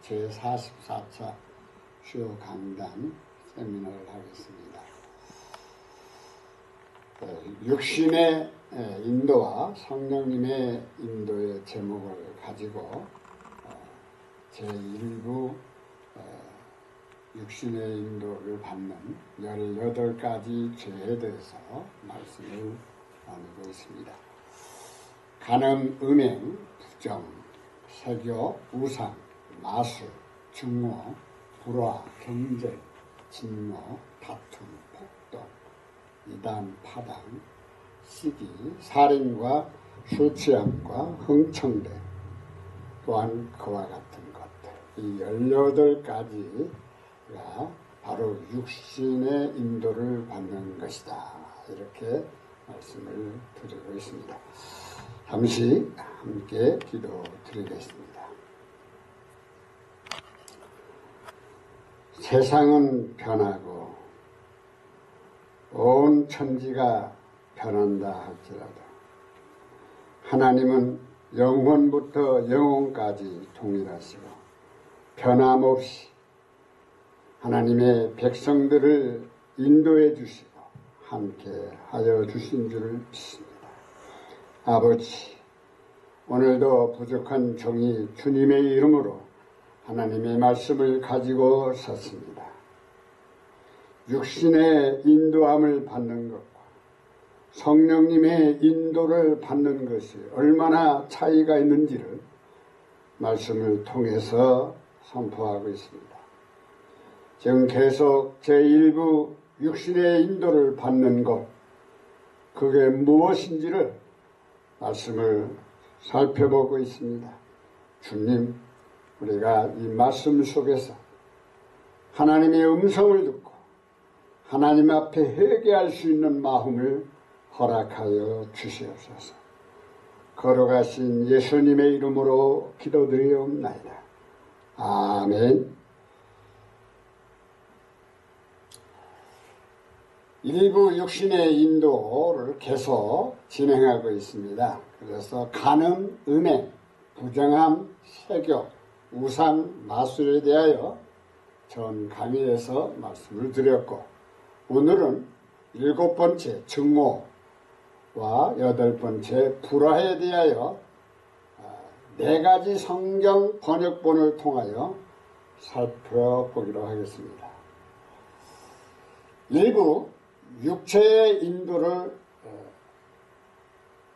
제44차 주요 강단 세미나를 하겠습니다. 육신의 인도와 성령님의 인도의 제목을 가지고 제1부 육신의 인도를 받는 18가지 죄에 대해서 말씀을 나누고 있습니다. 간음, 음행, 부정, 세교, 우상, 마술, 증오, 불화, 경쟁, 진노, 다툼, 폭동, 이단, 파당, 시기, 살인과 술 취함과 흥청됨, 또한 그와 같은 것들, 이 18가지가 바로 육신의 인도를 받는 것이다. 이렇게 말씀을 드리고 있습니다. 잠시 함께 기도드리겠습니다. 세상은 변하고 온 천지가 변한다 할지라도 하나님은 영혼부터 영혼까지 동일하시고 변함없이 하나님의 백성들을 인도해 주시고 함께 하여 주신 줄을 믿습니다. 아버지, 오늘도 부족한 종이 주님의 이름으로 하나님의 말씀을 가지고 섰습니다. 육신의 인도함을 받는 것과 성령님의 인도를 받는 것이 얼마나 차이가 있는지를 말씀을 통해서 선포하고 있습니다. 지금 계속 제1부 육신의 인도를 받는 것, 그게 무엇인지를 말씀을 살펴보고 있습니다. 주님, 우리가 이 말씀 속에서 하나님의 음성을 듣고 하나님 앞에 회개할 수 있는 마음을 허락하여 주시옵소서. 걸어가신 예수님의 이름으로 기도드리옵나이다. 아멘. 일부 육신의 인도를 계속 진행하고 있습니다. 그래서 간음, 음행, 부정함, 세교, 우상, 마술에 대하여 전 강의에서 말씀을 드렸고, 오늘은 7번째 증오와 8번째 불화에 대하여 4가지 성경 번역본을 통하여 살펴보기로 하겠습니다. 일부 육체의 인도를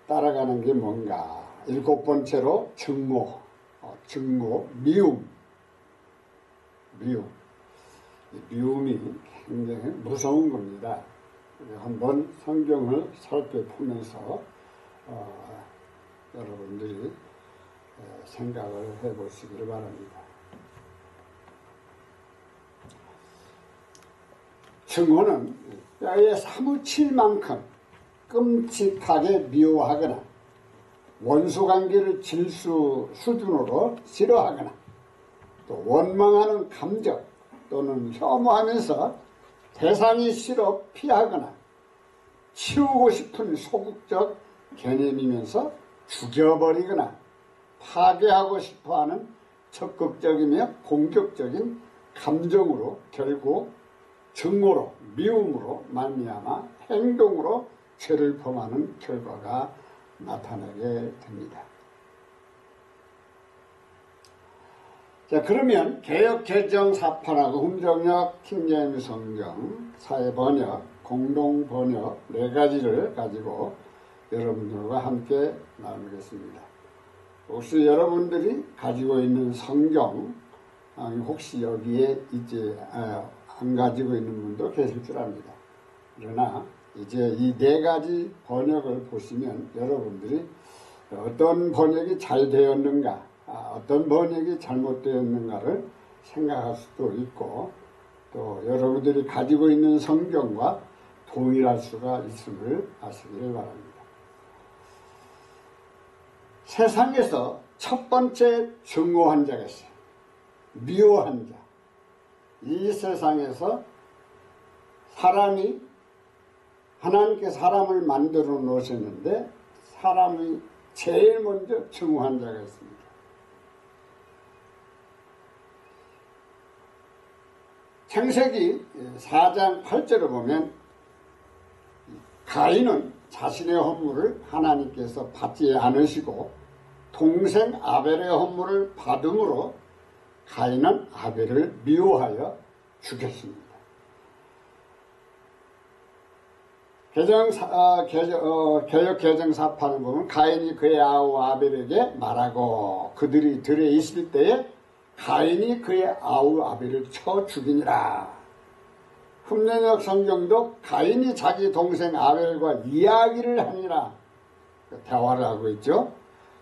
따라가는 게 뭔가? 7번째로 증오, 미움. 미움이 굉장히 무서운 겁니다. 한번 성경을 살펴보면서 여러분들이 생각을 해보시기를 바랍니다. 증오는 뼈에 사무칠 만큼 끔찍하게 미워하거나 원수관계를 질수 수준으로 싫어하거나 또 원망하는 감정 또는 혐오하면서 대상이 싫어 피하거나 치우고 싶은 소극적 개념이면서 죽여버리거나 파괴하고 싶어하는 적극적이며 공격적인 감정으로 결국 증오로 미움으로 말미암아 행동으로 죄를 범하는 결과가 나타나게 됩니다. 자, 그러면 개역 개정 사판하고 흠정역 킹제임스 성경 사회번역 공동번역 4가지를 가지고 여러분들과 함께 나누겠습니다. 혹시 여러분들이 가지고 있는 성경 혹시 여기에 이제 안 가지고 있는 분도 계실 줄 압니다. 그러나 이제 이 4가지 번역을 보시면 여러분들이 어떤 번역이 잘 되었는가, 어떤 번역이 잘못되었는가를 생각할 수도 있고, 또 여러분들이 가지고 있는 성경과 동일할 수가 있음을 아시기를 바랍니다. 세상에서 첫 번째 증오한 자가 있어요. 미워한 자. 이 세상에서 하나님께 사람을 만들어 놓으셨는데 사람이 제일 먼저 증오한 자가 있습니다. 창세기 4장 8절을 보면 가인은 자신의 헌물을 하나님께서 받지 않으시고 동생 아벨의 헌물을 받음으로 가인은 아벨을 미워하여 죽였습니다. 개역 개정사판을 보면 가인이 그의 아우 아벨에게 말하고 그들이 들에 있을 때에 가인이 그의 아우 아벨을 쳐 죽이니라. 흠례역 성경도 가인이 자기 동생 아벨과 이야기를 하니라 대화를 하고 있죠.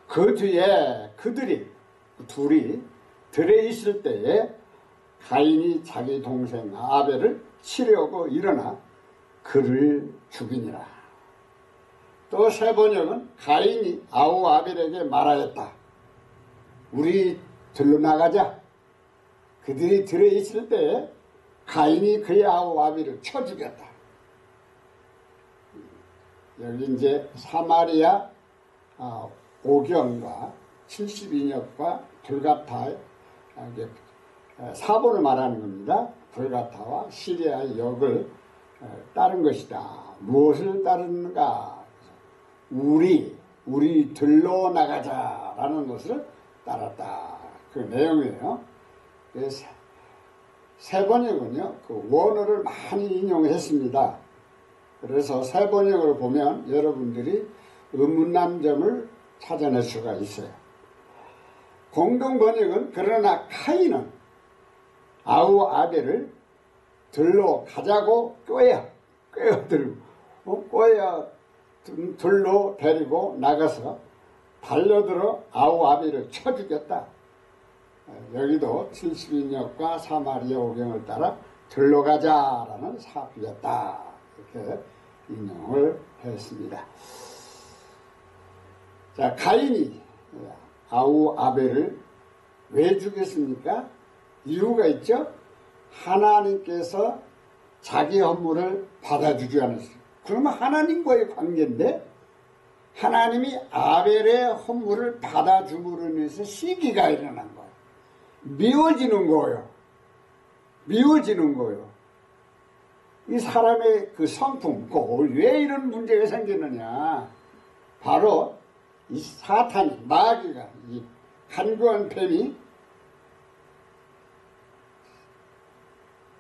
그 뒤에 그들이 둘이 들에 있을 때에 가인이 자기 동생 아벨을 치려고 일어나 그를 죽이니라. 또 새 번역은 가인이 아우 아벨에게 말하였다. 우리 들로 나가자. 그들이 들에 있을 때에 가인이 그의 아우 아벨을 쳐 죽였다. 여기 이제 사마리아 오경과 72역과 불가타 사본을 말하는 겁니다. 불가타와 시리아의 역을 따른 것이다. 무엇을 따르는가? 우리 들로 나가자라는 것을 따랐다. 그 내용이에요. 새 번역은요, 그 원어를 많이 인용했습니다. 그래서 새 번역을 보면 여러분들이 의문남점을 찾아낼 수가 있어요. 공동 번역은 그러나 카인은 아우 아벨을 들로 가자고 들로 데리고 나가서 달려들어 아우 아벨을 쳐 죽였다. 여기도 72역과 사마리아 오경을 따라 들로 가자라는 사부였다. 이렇게 인용을 했습니다. 자, 가인이 아우 아벨을 왜 죽였습니까? 이유가 있죠. 하나님께서 자기 헌물을 받아주지 않았어요. 그러면 하나님과의 관계인데 하나님이 아벨의 헌물을 받아줌으로 인해서 시기가 일어난 거예요. 미워지는 거예요. 이 사람의 그 성품, 왜 이런 문제가 생기느냐. 바로 이 사탄이, 마귀가, 이 간교한 뱀이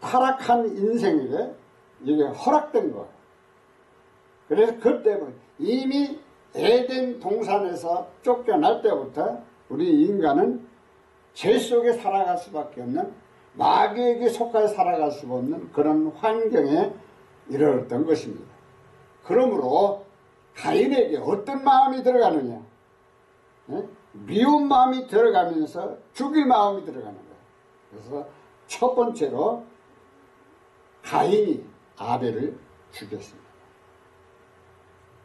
타락한 인생에게 이게 허락된 거예요. 그래서 그 때문에 이미 에덴 동산에서 쫓겨날 때부터 우리 인간은 죄 속에 살아갈 수밖에 없는, 마귀에게 속하여 살아갈 수 없는 그런 환경에 이르렀던 것입니다. 그러므로 가인에게 어떤 마음이 들어가느냐? 미운 마음이 들어가면서 죽일 마음이 들어가는 거예요. 그래서 첫 번째로 가인이 아벨을 죽였습니다.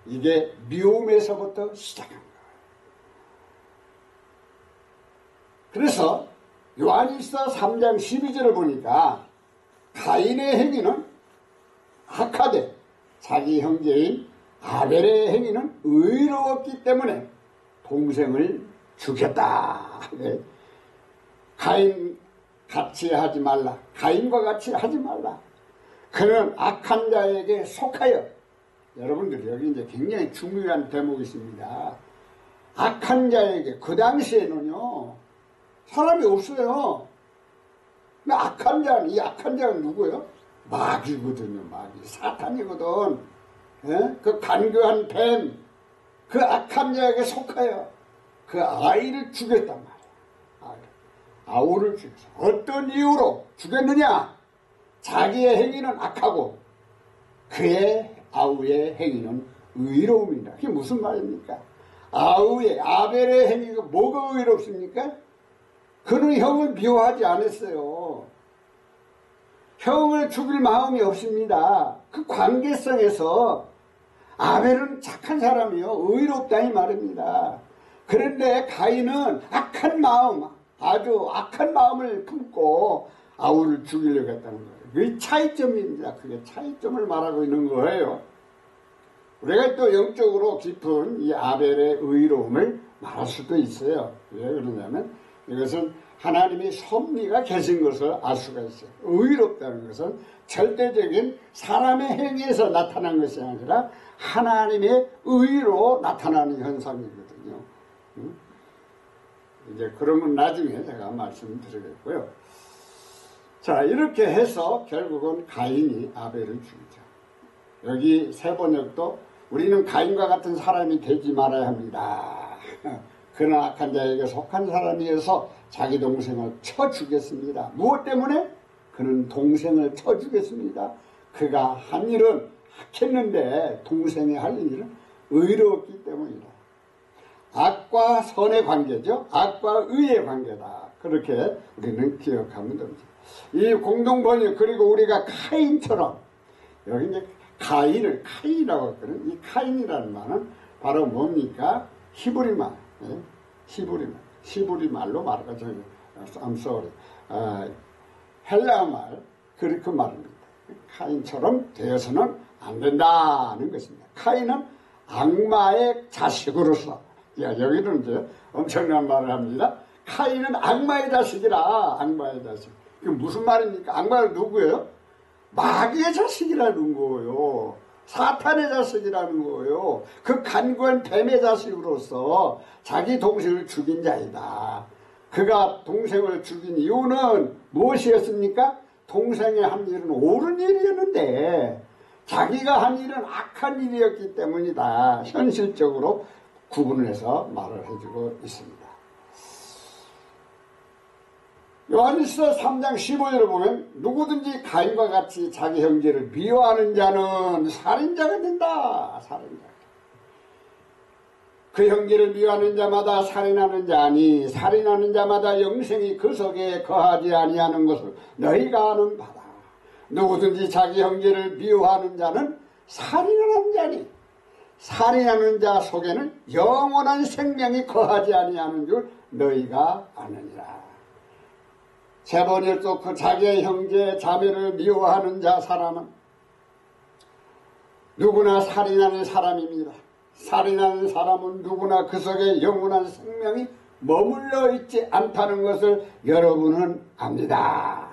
이게 미움에서부터 시작한 거예요. 그래서 요한일서 3장 12절을 보니까 가인의 행위는 악하되 자기 형제인 아벨의 행위는 의로웠기 때문에 동생을 죽였다. 가인 같이 하지 말라. 가인과 같이 하지 말라. 그는 악한 자에게 속하여, 여러분들 여기 이제 굉장히 중요한 대목이 있습니다. 악한 자에게, 그 당시에는요 사람이 없어요. 근데 이 악한 자는 누구예요? 마귀거든요. 마귀, 사탄이거든. 그 간교한 뱀, 그 악한 자에게 속하여 그 아이를 죽였단 말이에요. 아우를 죽였어. 어떤 이유로 죽였느냐? 자기의 행위는 악하고 그의 아우의 행위는 의로움이다. 그게 무슨 말입니까? 아벨의 행위가 뭐가 의롭습니까? 그는 형을 미워하지 않았어요. 형을 죽일 마음이 없습니다. 그 관계성에서 아벨은 착한 사람이요, 의롭다 이 말입니다. 그런데 가인은 악한 마음, 아주 악한 마음을 품고 아우를 죽이려고 했다는 거예요. 그게 차이점입니다. 그게 차이점을 말하고 있는 거예요. 우리가 또 영적으로 깊은 이 아벨의 의로움을 말할 수도 있어요. 왜 그러냐면 이것은 하나님의 섭리가 계신 것을 알 수가 있어요. 의롭다는 것은 절대적인 사람의 행위에서 나타난 것이 아니라 하나님의 의로 나타나는 현상이거든요. 이제 그런 건 나중에 제가 말씀드리겠고요. 자, 이렇게 해서 결국은 가인이 아벨을 죽이죠. 여기 세번역도 우리는 가인과 같은 사람이 되지 말아야 합니다. 그런 악한 자에게 속한 사람이어서 자기 동생을 쳐 죽였습니다. 무엇 때문에? 그는 동생을 쳐 죽였습니다. 그가 한 일은 악했는데 동생이 할 일은 의로웠기 때문이다. 악과 선의 관계죠. 악과 의의 관계다. 그렇게 우리는 기억하면 됩니다. 이 공동번역, 그리고 우리가 카인처럼, 여기 이제 가인을 카인이라고 했거든요. 이 카인이라는 말은 바로 뭡니까? 히브리 말. 히브리 말로 말하고, I'm sorry. 헬라 말, 그리크 말입니다. 카인처럼 되어서는 안 된다는 것입니다. 카인은 악마의 자식으로서, 여기는 이제 엄청난 말을 합니다. 카인은 악마의 자식이라, 악마의 자식. 이게 무슨 말입니까? 악마는 누구예요? 마귀의 자식이라는 거예요. 사탄의 자식이라는 거예요. 그 간구한 뱀의 자식으로서 자기 동생을 죽인 자이다. 그가 동생을 죽인 이유는 무엇이었습니까? 동생이 한 일은 옳은 일이었는데 자기가 한 일은 악한 일이었기 때문이다. 현실적으로 구분을 해서 말을 해주고 있습니다. 요한일서 3장 15절을 보면 누구든지 가인과 같이 자기 형제를 미워하는 자는 살인자가 된다. 살인자. 그 형제를 미워하는 자마다 살인하는 자니 살인하는 자마다 영생이 그 속에 거하지 아니하는 것을 너희가 아는 바다. 누구든지 자기 형제를 미워하는 자는 살인하는 자니 살인하는 자 속에는 영원한 생명이 거하지 아니하는 줄 너희가 아느니라. 세 번째로 그 자기의 형제 자매를 미워하는 자 사람은 누구나 살인하는 사람입니다. 살인하는 사람은 누구나 그 속에 영원한 생명이 머물러 있지 않다는 것을 여러분은 압니다.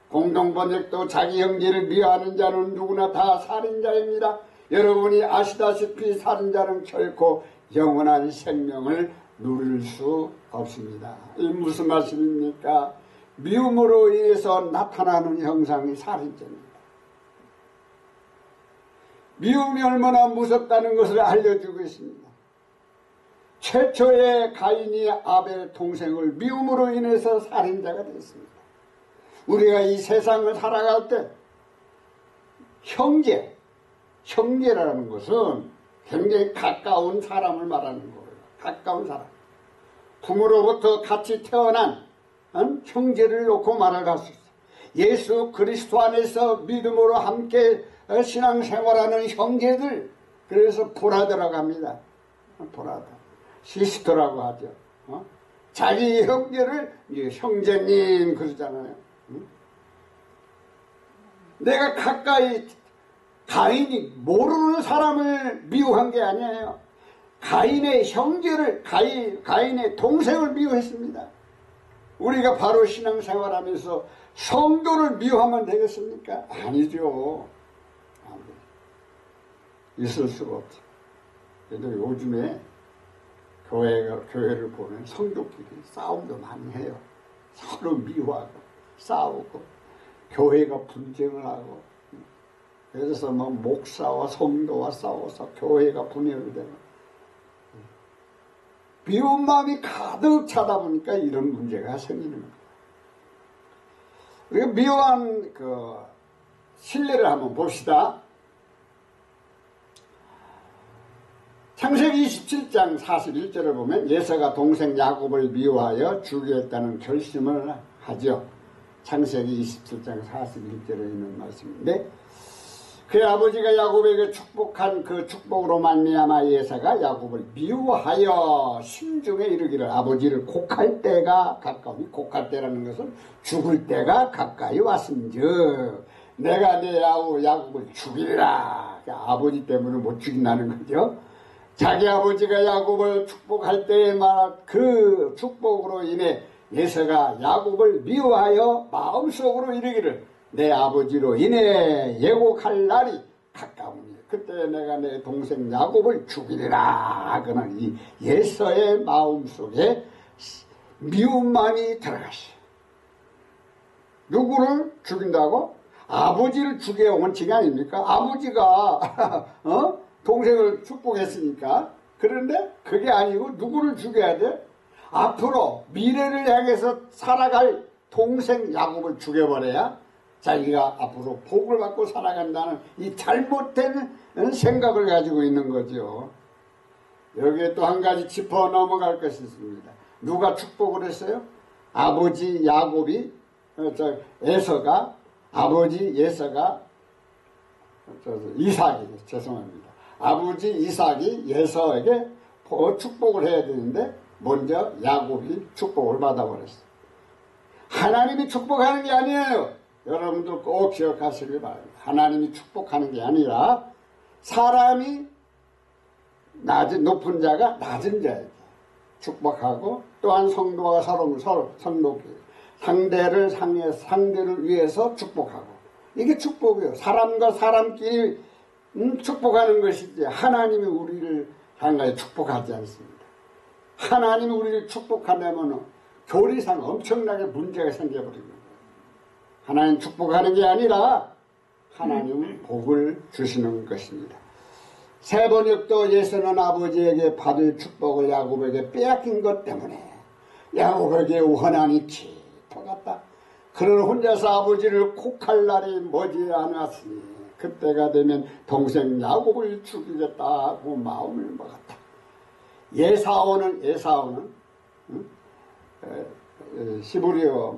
공동번역도 자기 형제를 미워하는 자는 누구나 다 살인자입니다. 여러분이 아시다시피 살인자는 결코 영원한 생명을 누릴 수 없습니다. 이 무슨 말씀입니까? 미움으로 인해서 나타나는 형상이 살인죄입니다. 미움이 얼마나 무섭다는 것을 알려주고 있습니다. 최초의 가인이 아벨 동생을 미움으로 인해서 살인자가 됐습니다. 우리가 이 세상을 살아갈 때 형제라는 것은 굉장히 가까운 사람을 말하는 거예요. 가까운 사람. 부모로부터 같이 태어난 형제를 놓고 말을 할 수 있어요. 예수 그리스도 안에서 믿음으로 함께 신앙생활하는 형제들, 그래서 브라더라고 합니다. 브라더, 시스터라고 하죠. 자기 형제를 형제님 그러잖아요. 내가 가까이 가인이 모르는 사람을 미워한 게 아니에요. 가인의 형제를, 가인의 동생을 미워했습니다. 우리가 바로 신앙생활하면서 성도를 미워하면 되겠습니까? 아니죠. 있을 수가 없죠. 그래도 요즘에 교회를 보면 성도끼리 싸움도 많이 해요. 서로 미워하고 싸우고 교회가 분쟁을 하고, 그래서 뭐 목사와 성도와 싸워서 교회가 분열되고, 미운 마음이 가득 차다 보니까 이런 문제가 생기는 겁니다. 우리가 미워한 그 신뢰를 한번 봅시다. 창세기 27장 41절을 보면 예서가 동생 야곱을 미워하여 죽이겠다는 결심을 하죠. 창세기 27장 41절에 있는 말씀인데, 그의 아버지가 야곱에게 축복한 그 축복으로 말미암아 예사가 야곱을 미워하여 심중에 이르기를 아버지를 곡할 때가 가까이, 곡할 때라는 것은 죽을 때가 가까이 왔음즉 내가 내 아우 야곱을 죽이리라. 아버지 때문에 못 죽인다는 거죠. 자기 아버지가 야곱을 축복할 때에 말한 그 축복으로 인해 에서가 야곱을 미워하여 마음속으로 이르기를 내 아버지로 인해 예곡할 날이 가까우니 그때 내가 내 동생 야곱을 죽이리라 하거나 이 에서의 마음속에 미운 마음이 들어갔어요. 누구를 죽인다고? 아버지를 죽여야 원칙이 아닙니까? 아버지가 동생을 축복했으니까. 그런데 그게 아니고 누구를 죽여야 돼? 앞으로 미래를 향해서 살아갈 동생 야곱을 죽여버려야 자기가 앞으로 복을 받고 살아간다는 이 잘못된 생각을 가지고 있는 거죠. 여기에 또 한 가지 짚어 넘어갈 것이 있습니다. 누가 축복을 했어요? 아버지 야곱이 에서가 아버지 이삭이 죄송합니다. 아버지 이삭이 에서에게 축복을 해야 되는데 먼저 야곱이 축복을 받아버렸어요. 하나님이 축복하는 게 아니에요. 여러분들 꼭 기억하시길 바랍니다. 하나님이 축복하는 게 아니라 사람이 높은 자가 낮은 자에게 축복하고 또한 성도가 서로 상대를 위해서 축복하고 이게 축복이에요. 사람과 사람끼리 축복하는 것이지 하나님이 우리를 향하여 축복하지 않습니다. 하나님이 우리를 축복하려면 교리상 엄청나게 문제가 생겨버리는 거예요. 하나님 축복하는 게 아니라 하나님은 복을 주시는 것입니다. 세 번역도 에서는 아버지에게 받을 축복을 야곱에게 빼앗긴 것 때문에 야곱에게 원한이 깊어갔다. 그는 혼자서 아버지를 콕할 날이 머지않았으니 그때가 되면 동생 야곱을 죽이겠다고 마음을 먹었다. 에사오는 시브리어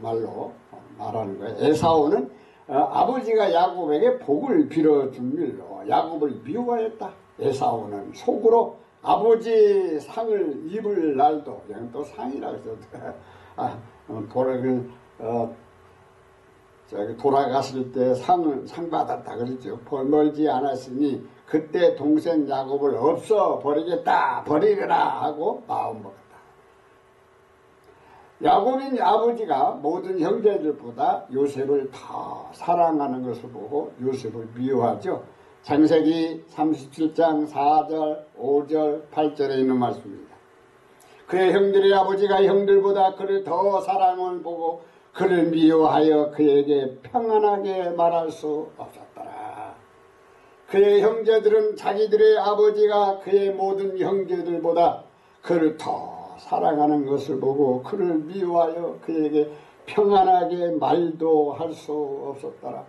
말로 말하는 거예요. 에사오는 아버지가 야곱에게 복을 빌어준 일로 야곱을 미워했다. 에사오는 속으로 아버지 상을 입을 날도 그냥 또 상이라고 해서 돌아갔을 때 상 받았다 그러죠. 멀지 않았으니 그때 동생 야곱을 없어 버리겠다 버리려라 하고 마음 먹었다. 야곱인 아버지가 모든 형제들보다 요셉을 더 사랑하는 것을 보고 요셉을 미워하죠. 창세기 37장 4절 5절 8절에 있는 말씀입니다. 그의 형들의 아버지가 형들보다 그를 더 사랑을 보고 그를 미워하여 그에게 평안하게 말할 수 없었더라. 그의 형제들은 자기들의 아버지가 그의 모든 형제들보다 그를 더 사랑하는 것을 보고 그를 미워하여 그에게 평안하게 말도 할 수 없었더라.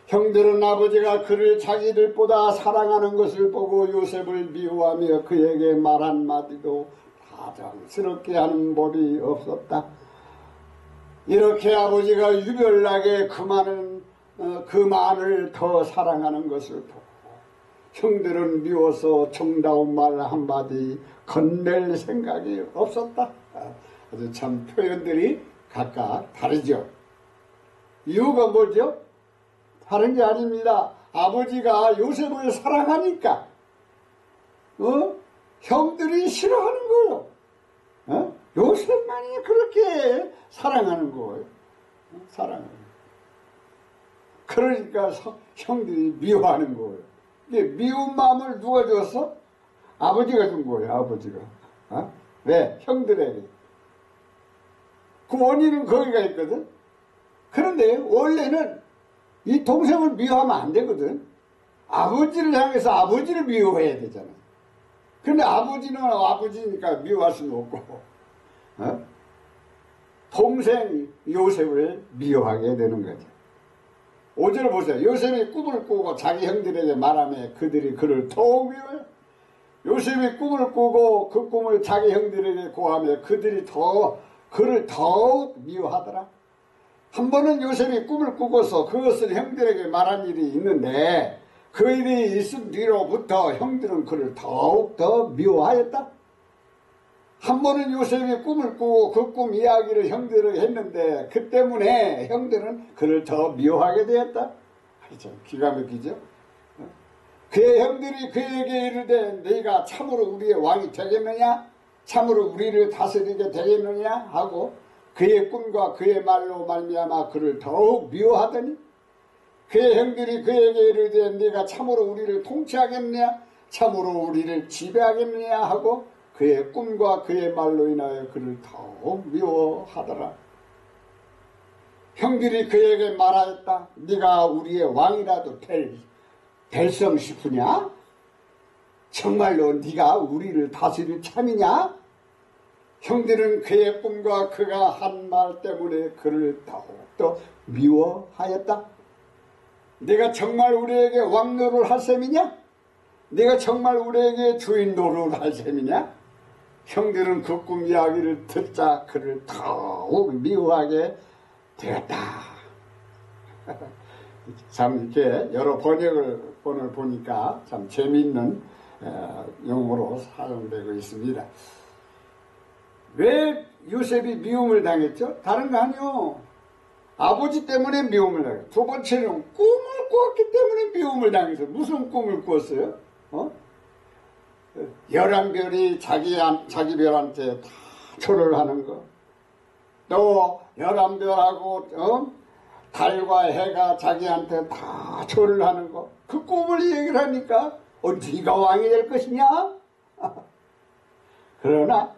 형들은 아버지가 그를 자기들보다 사랑하는 것을 보고 요셉을 미워하며 그에게 말 한마디도 다정스럽게 하는 법이 없었다. 이렇게 아버지가 유별나게 그만을 더 사랑하는 것을 보고 형들은 미워서 정다운 말 한마디 건넬 생각이 없었다. 아주 참 표현들이 각각 다르죠. 이유가 뭐죠? 다른 게 아닙니다. 아버지가 요셉을 사랑하니까 형들이 싫어하는 거예요. 요셉만이 그렇게 사랑하는 거예요. 사랑하는 거예요. 그러니까 형들이 미워하는 거예요. 근데 미운 마음을 누가 줬어? 아버지가 준 거예요. 아버지가. 왜? 형들에게. 그 원인은 거기가 있거든. 그런데 원래는 이 동생을 미워하면 안 되거든. 아버지를 향해서 아버지를 미워해야 되잖아. 근데 아버지는 아버지니까 미워할 수는 없고 동생 요셉을 미워하게 되는 거죠. 5절을 보세요. 요셉이 꿈을 꾸고 자기 형들에게 말하며 그들이 그를 더욱 미워해. 요셉이 꿈을 꾸고 그 꿈을 자기 형들에게 고하며 그들이 그를 더욱 미워하더라. 한 번은 요셉이 꿈을 꾸고서 그것을 형들에게 말한 일이 있는데 그 일이 있은 뒤로부터 형들은 그를 더욱 더 미워하였다. 한 번은 요셉이 꿈을 꾸고 그 꿈 이야기를 형들에게 했는데 그 때문에 형들은 그를 더 미워하게 되었다. 참 기가 막히죠. 그의 형들이 그에게 이르되 너희가 참으로 우리의 왕이 되겠느냐? 참으로 우리를 다스리게 되겠느냐 하고 그의 꿈과 그의 말로 말미암아 그를 더욱 미워하더니 그의 형들이 그에게 이르되 네가 참으로 우리를 통치하겠느냐 참으로 우리를 지배하겠느냐 하고 그의 꿈과 그의 말로 인하여 그를 더욱 미워하더라. 형들이 그에게 말하였다. 네가 우리의 왕이라도 될성 싶으냐? 정말로 네가 우리를 다스릴 참이냐? 형들은 그의 꿈과 그가 한 말 때문에 그를 더욱더 미워하였다. 네가 정말 우리에게 왕노를 할 셈이냐? 네가 정말 우리에게 주인 노릇을 할 셈이냐? 형들은 그 꿈 이야기를 듣자 그를 더욱 미워하게 되었다. 참 이렇게 여러 번역을 보니까 참 재미있는 용어로 사용되고 있습니다. 왜 요셉이 미움을 당했죠? 다른 거 아니요. 아버지 때문에 미움을 당했어요. 두 번째는 꿈을 꾸었기 때문에 미움을 당했어요. 무슨 꿈을 꾸었어요? 11별이 자기 별한테 다 절을 하는 거. 또 11별하고 달과 해가 자기한테 다 절을 하는 거. 그 꿈을 얘기를 하니까 네가 왕이 될 것이냐? 그러나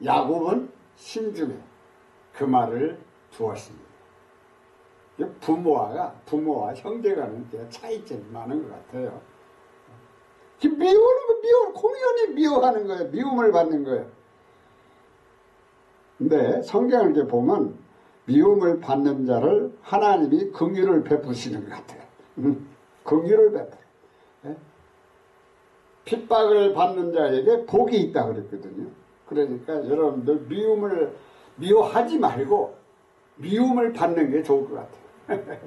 야곱은 신중에 그 말을 두었습니다. 부모와 형제간은 차이점이 많은 것 같아요. 공연히 미워하는 거예요. 미움을 받는 거예요. 근데 성경을 이렇게 보면 미움을 받는 자를 하나님이 긍휼을 베푸시는 것 같아요. 긍휼을 베풀어. 핍박을 받는 자에게 복이 있다 그랬거든요. 그러니까 여러분들 미워하지 말고 미움을 받는 게 좋을 것 같아요.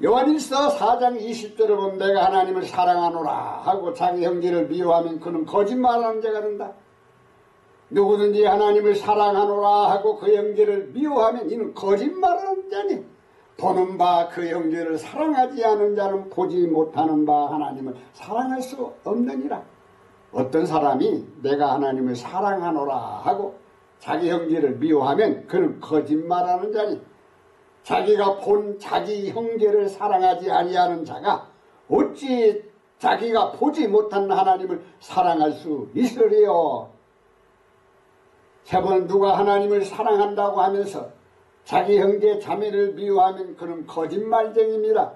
요한일서 4장 20절을 보면 내가 하나님을 사랑하노라 하고 자기 형제를 미워하면 그는 거짓말하는 자가 된다. 누구든지 하나님을 사랑하노라 하고 그 형제를 미워하면 이는 거짓말하는 자니 보는 바 그 형제를 사랑하지 않은 자는 보지 못하는 바 하나님을 사랑할 수 없느니라. 어떤 사람이 내가 하나님을 사랑하노라 하고 자기 형제를 미워하면 그는 거짓말하는 자니 자기가 본 자기 형제를 사랑하지 아니하는 자가 어찌 자기가 보지 못한 하나님을 사랑할 수 있으리요. 세번 누가 하나님을 사랑한다고 하면서 자기 형제 자매를 미워하면 그는 거짓말쟁이입니다.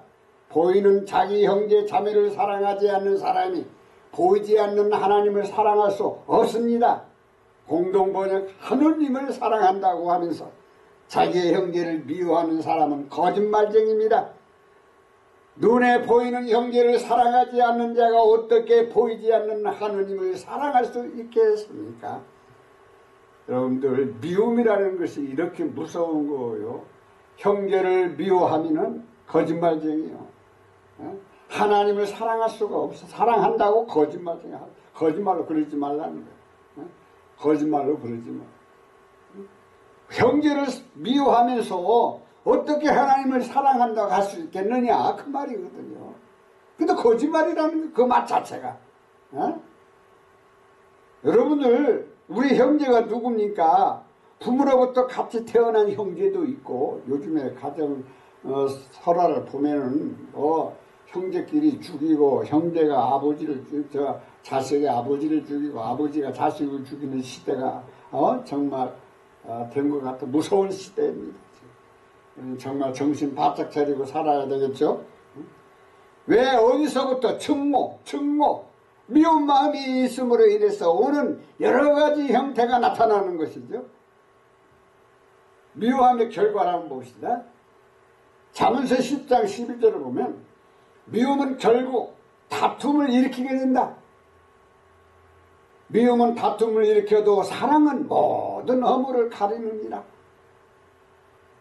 보이는 자기 형제 자매를 사랑하지 않는 사람이 보이지 않는 하나님을 사랑할 수 없습니다. 공동번역 하느님을 사랑한다고 하면서 자기의 형제를 미워하는 사람은 거짓말쟁이입니다. 눈에 보이는 형제를 사랑하지 않는 자가 어떻게 보이지 않는 하느님을 사랑할 수 있겠습니까? 여러분들 미움이라는 것이 이렇게 무서운 거예요. 형제를 미워하면 거짓말쟁이요. 하나님을 사랑할 수가 없어. 사랑한다고 거짓말쟁이야. 거짓말로 그러지 말라는 거예요. 거짓말로 그러지 마. 형제를 미워하면서 어떻게 하나님을 사랑한다고 할 수 있겠느냐 그 말이거든요. 근데 거짓말이라는 그 말 자체가 여러분들 우리 형제가 누굽니까? 부모로부터 같이 태어난 형제도 있고 요즘에 가정 설화를 보면은 형제끼리 죽이고 형제가 아버지를 자식의 아버지를 죽이고 아버지가 자식을 죽이는 시대가 정말 된 것 같아 무서운 시대입니다. 정말 정신 바짝 차리고 살아야 되겠죠. 왜 어디서부터 증오 미운 마음이 있음으로 인해서 오는 여러 가지 형태가 나타나는 것이죠. 미워함의 결과를 한번 봅시다. 잠언서 10장 11절을 보면 미움은 결국 다툼을 일으키게 된다. 미움은 다툼을 일으켜도 사랑은 모든 허물을 가리느니라.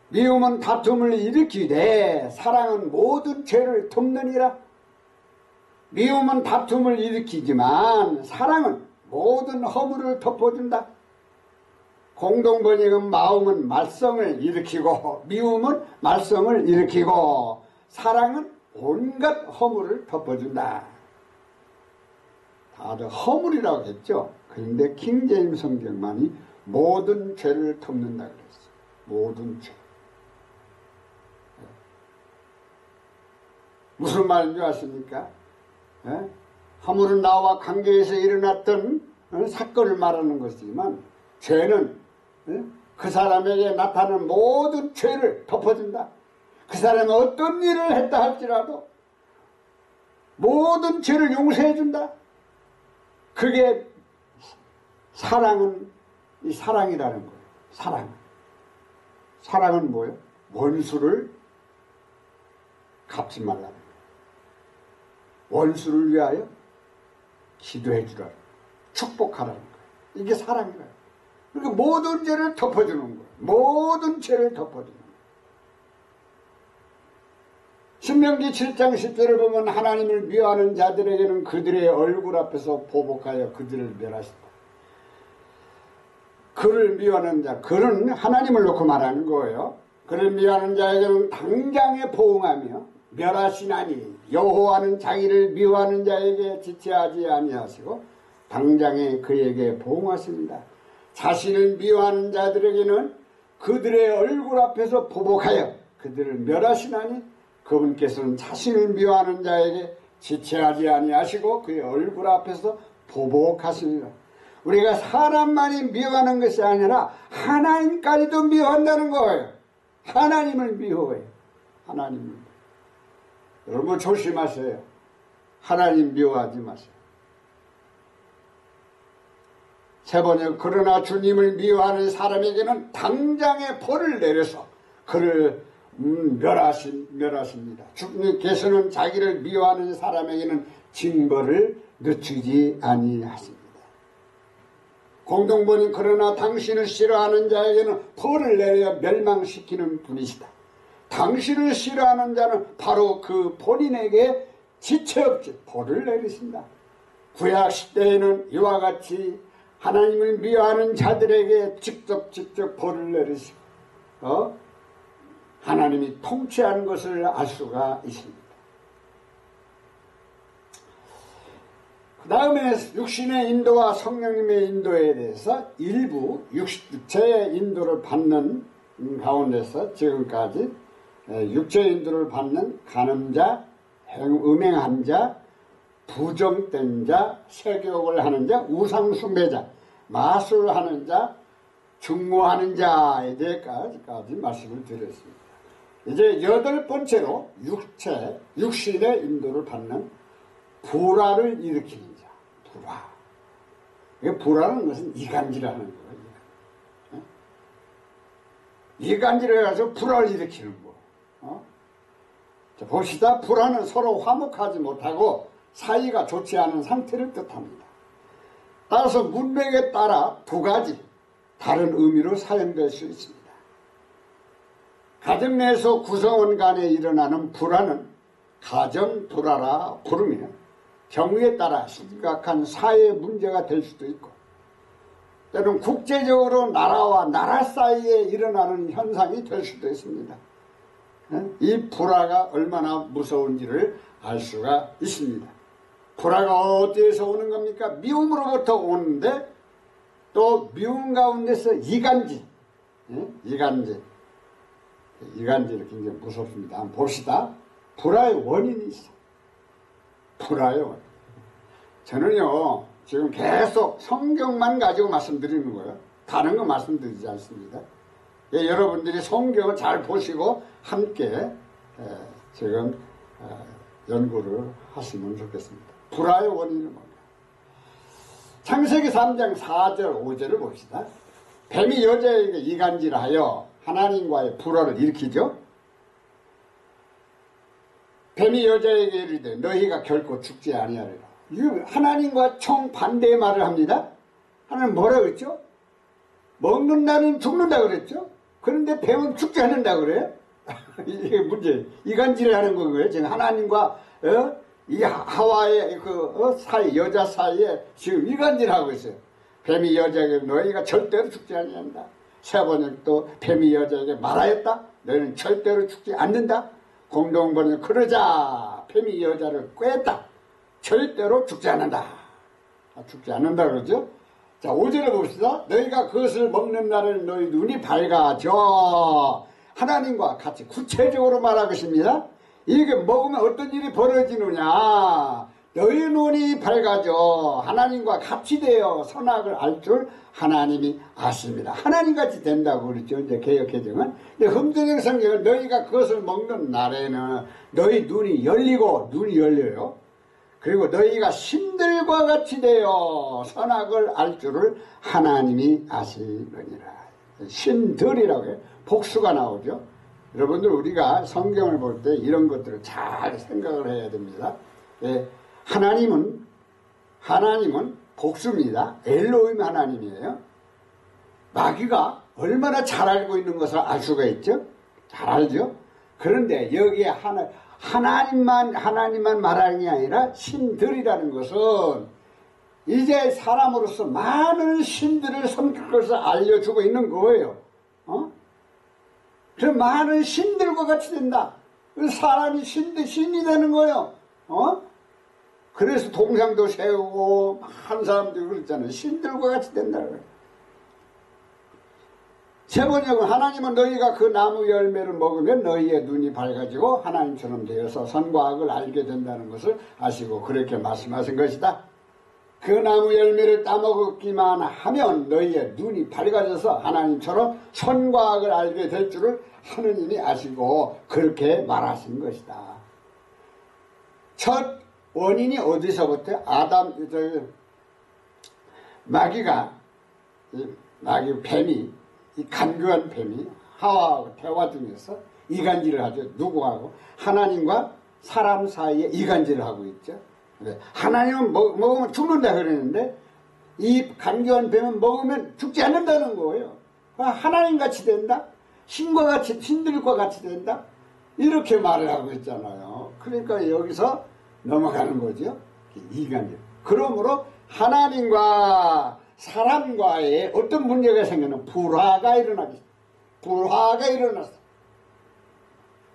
미움은 다툼을 일으키되 사랑은 모든 죄를 덮느니라. 미움은 다툼을 일으키지만 사랑은 모든 허물을 덮어준다. 공동번역은 마음은 말썽을 일으키고 미움은 말썽을 일으키고 사랑은 온갖 허물을 덮어준다. 다들 허물이라고 했죠. 그런데 킹제임스 성경만이 모든 죄를 덮는다 그랬어요. 모든 죄. 무슨 말인 줄 아십니까? 예? 하물은 나와 관계에서 일어났던 사건을 말하는 것이지만 죄는 그 사람에게 나타나는 모든 죄를 덮어준다. 그 사람이 어떤 일을 했다 할지라도 모든 죄를 용서해준다. 그게 사랑은 이 사랑이라는 거예요. 사랑. 사랑은 뭐예요? 원수를 갚지 말라는 거예요. 원수를 위하여 기도해 주라는 거예요. 축복하라는 거예요. 이게 사랑이에요. 그러니까 모든 죄를 덮어주는 거예요. 모든 죄를 덮어주는 거예요. 신명기 7장 10절을 보면 하나님을 미워하는 자들에게는 그들의 얼굴 앞에서 보복하여 그들을 멸하신다. 그를 미워하는 자, 그는 하나님을 놓고 말하는 거예요. 그를 미워하는 자에게는 당장에 보응하며 멸하시나니 여호와는 자기를 미워하는 자에게 지체하지 아니하시고 당장에 그에게 보응하십니다. 자신을 미워하는 자들에게는 그들의 얼굴 앞에서 보복하여 그들을 멸하시나니 그분께서는 자신을 미워하는 자에게 지체하지 아니하시고 그의 얼굴 앞에서 보복하십니다. 우리가 사람만이 미워하는 것이 아니라 하나님까지도 미워한다는 거예요. 하나님을 미워해요. 하나님을. 여러분 조심하세요. 하나님 미워하지 마세요. 세 번째, 그러나 주님을 미워하는 사람에게는 당장의 벌을 내려서 그를 멸하십니다. 주님께서는 자기를 미워하는 사람에게는 징벌을 늦추지 아니하십니다. 공동본인 그러나 당신을 싫어하는 자에게는 벌을 내려 멸망시키는 분이시다. 당신을 싫어하는 자는 바로 그 본인에게 지체 없이 벌을 내리신다. 구약 시대에는 이와 같이 하나님을 미워하는 자들에게 직접 벌을 내리시고 하나님이 통치하는 것을 알 수가 있습니다. 그 다음에 육신의 인도와 성령님의 인도에 대해서 일부 육체의 인도를 받는 가운데서 지금까지 육체의 인도를 받는 간음자, 음행한 자, 부정된 자, 세교육을 하는 자, 우상숭배자, 마술하는 자, 중모하는 자에 대해까지 말씀을 드렸습니다. 이제 여덟 번째로 육신의 인도를 받는 불화를 일으키는 자, 불화. 불화는 것은 이간질하는 거예요. 이간질을 해서 불화를 일으키는 거. 자, 봅시다. 불화는 서로 화목하지 못하고 사이가 좋지 않은 상태를 뜻합니다. 따라서 문맥에 따라 두 가지 다른 의미로 사용될 수 있습니다. 가정 내에서 구성원 간에 일어나는 불화는 가정 불화라 부르며 경우에 따라 심각한 사회 문제가 될 수도 있고 때로는 국제적으로 나라와 나라 사이에 일어나는 현상이 될 수도 있습니다. 이 불화가 얼마나 무서운지를 알 수가 있습니다. 불화가 어디에서 오는 겁니까? 미움으로부터 오는데 또 미움 가운데서 이간질, 이간질이 굉장히 무섭습니다. 한번 봅시다. 불화의 원인이 있어. 불화의 원인. 저는요 지금 계속 성경만 가지고 말씀드리는 거예요. 다른 거 말씀드리지 않습니다. 여러분들이 성경을 잘 보시고 함께 지금 연구를 하시면 좋겠습니다. 불화의 원인은 뭔가? 창세기 3장 4절 5절을 봅시다. 뱀이 여자에게 이간질하여 하나님과의 불화를 일으키죠. 뱀이 여자에게 이르되 너희가 결코 죽지 아니하리라. 하나님과 정반대의 말을 합니다. 하나님 뭐라 그랬죠? 먹는다는 죽는다 그랬죠? 그런데 뱀은 죽지 않는다 그래요? 이게 문제. 이간질을 하는 거고요. 지금 하나님과 이 하와의 사이, 여자 사이에 지금 이간질하고 있어요. 뱀이 여자에게 너희가 절대로 죽지 아니한다. 세 번은 또 뱀이 여자에게 말하였다. 너희는 절대로 죽지 않는다. 공동번은 그러자 뱀이 여자를 꿰었다. 절대로 죽지 않는다. 죽지 않는다 그러죠. 자, 5절에 봅시다. 너희가 그것을 먹는 날에는 너희 눈이 밝아져. 하나님과 같이 구체적으로 말하겠습니다. 이게 먹으면 어떤 일이 벌어지느냐. 너희 눈이 밝아져 하나님과 같이 되어 선악을 알 줄 하나님이 아십니다. 하나님같이 된다고 그랬죠. 이제 개역개정은. 근데 흠전역 성경은 너희가 그것을 먹는 날에는 너희 눈이 열리고, 눈이 열려요. 그리고 너희가 신들과 같이 되어 선악을 알 줄을 하나님이 아시느니라. 신들이라고 해요. 복수가 나오죠. 여러분들 우리가 성경을 볼 때 이런 것들을 잘 생각을 해야 됩니다. 예, 하나님은 복수입니다. 엘로힘 하나님이에요. 마귀가 얼마나 잘 알고 있는 것을 알 수가 있죠? 잘 알죠? 그런데 여기에 하나님만 말하는 게 아니라 신들이라는 것은 이제 사람으로서 많은 신들을 섬길 것을 알려주고 있는 거예요. 그럼 많은 신들과 같이 된다. 사람이 신이 되는 거예요. 그래서 동상도 세우고 한 사람들이 그랬잖아요. 신들과 같이 된다고요. 세 번역은 하나님은 너희가 그 나무 열매를 먹으면 너희의 눈이 밝아지고 하나님처럼 되어서 선과 악을 알게 된다는 것을 아시고 그렇게 말씀하신 것이다. 그 나무 열매를 따먹기만 하면 너희의 눈이 밝아져서 하나님처럼 선과 악을 알게 될 줄을 하느님이 아시고 그렇게 말하신 것이다. 첫 원인이 어디서부터? 뱀이, 이 간교한 뱀이 하와하고 대화 중에서 이간질을 하죠. 누구하고? 하나님과 사람 사이에 이간질을 하고 있죠. 하나님은 먹으면 죽는다 그러는데 이 간교한 뱀은 먹으면 죽지 않는다는 거예요. 하나님같이 된다? 신들과 같이 된다? 이렇게 말을 하고 있잖아요. 그러니까 여기서 넘어가는 거죠. 이간질. 그러므로 하나님과 사람과의 어떤 문제가 생기는 불화가 일어났어.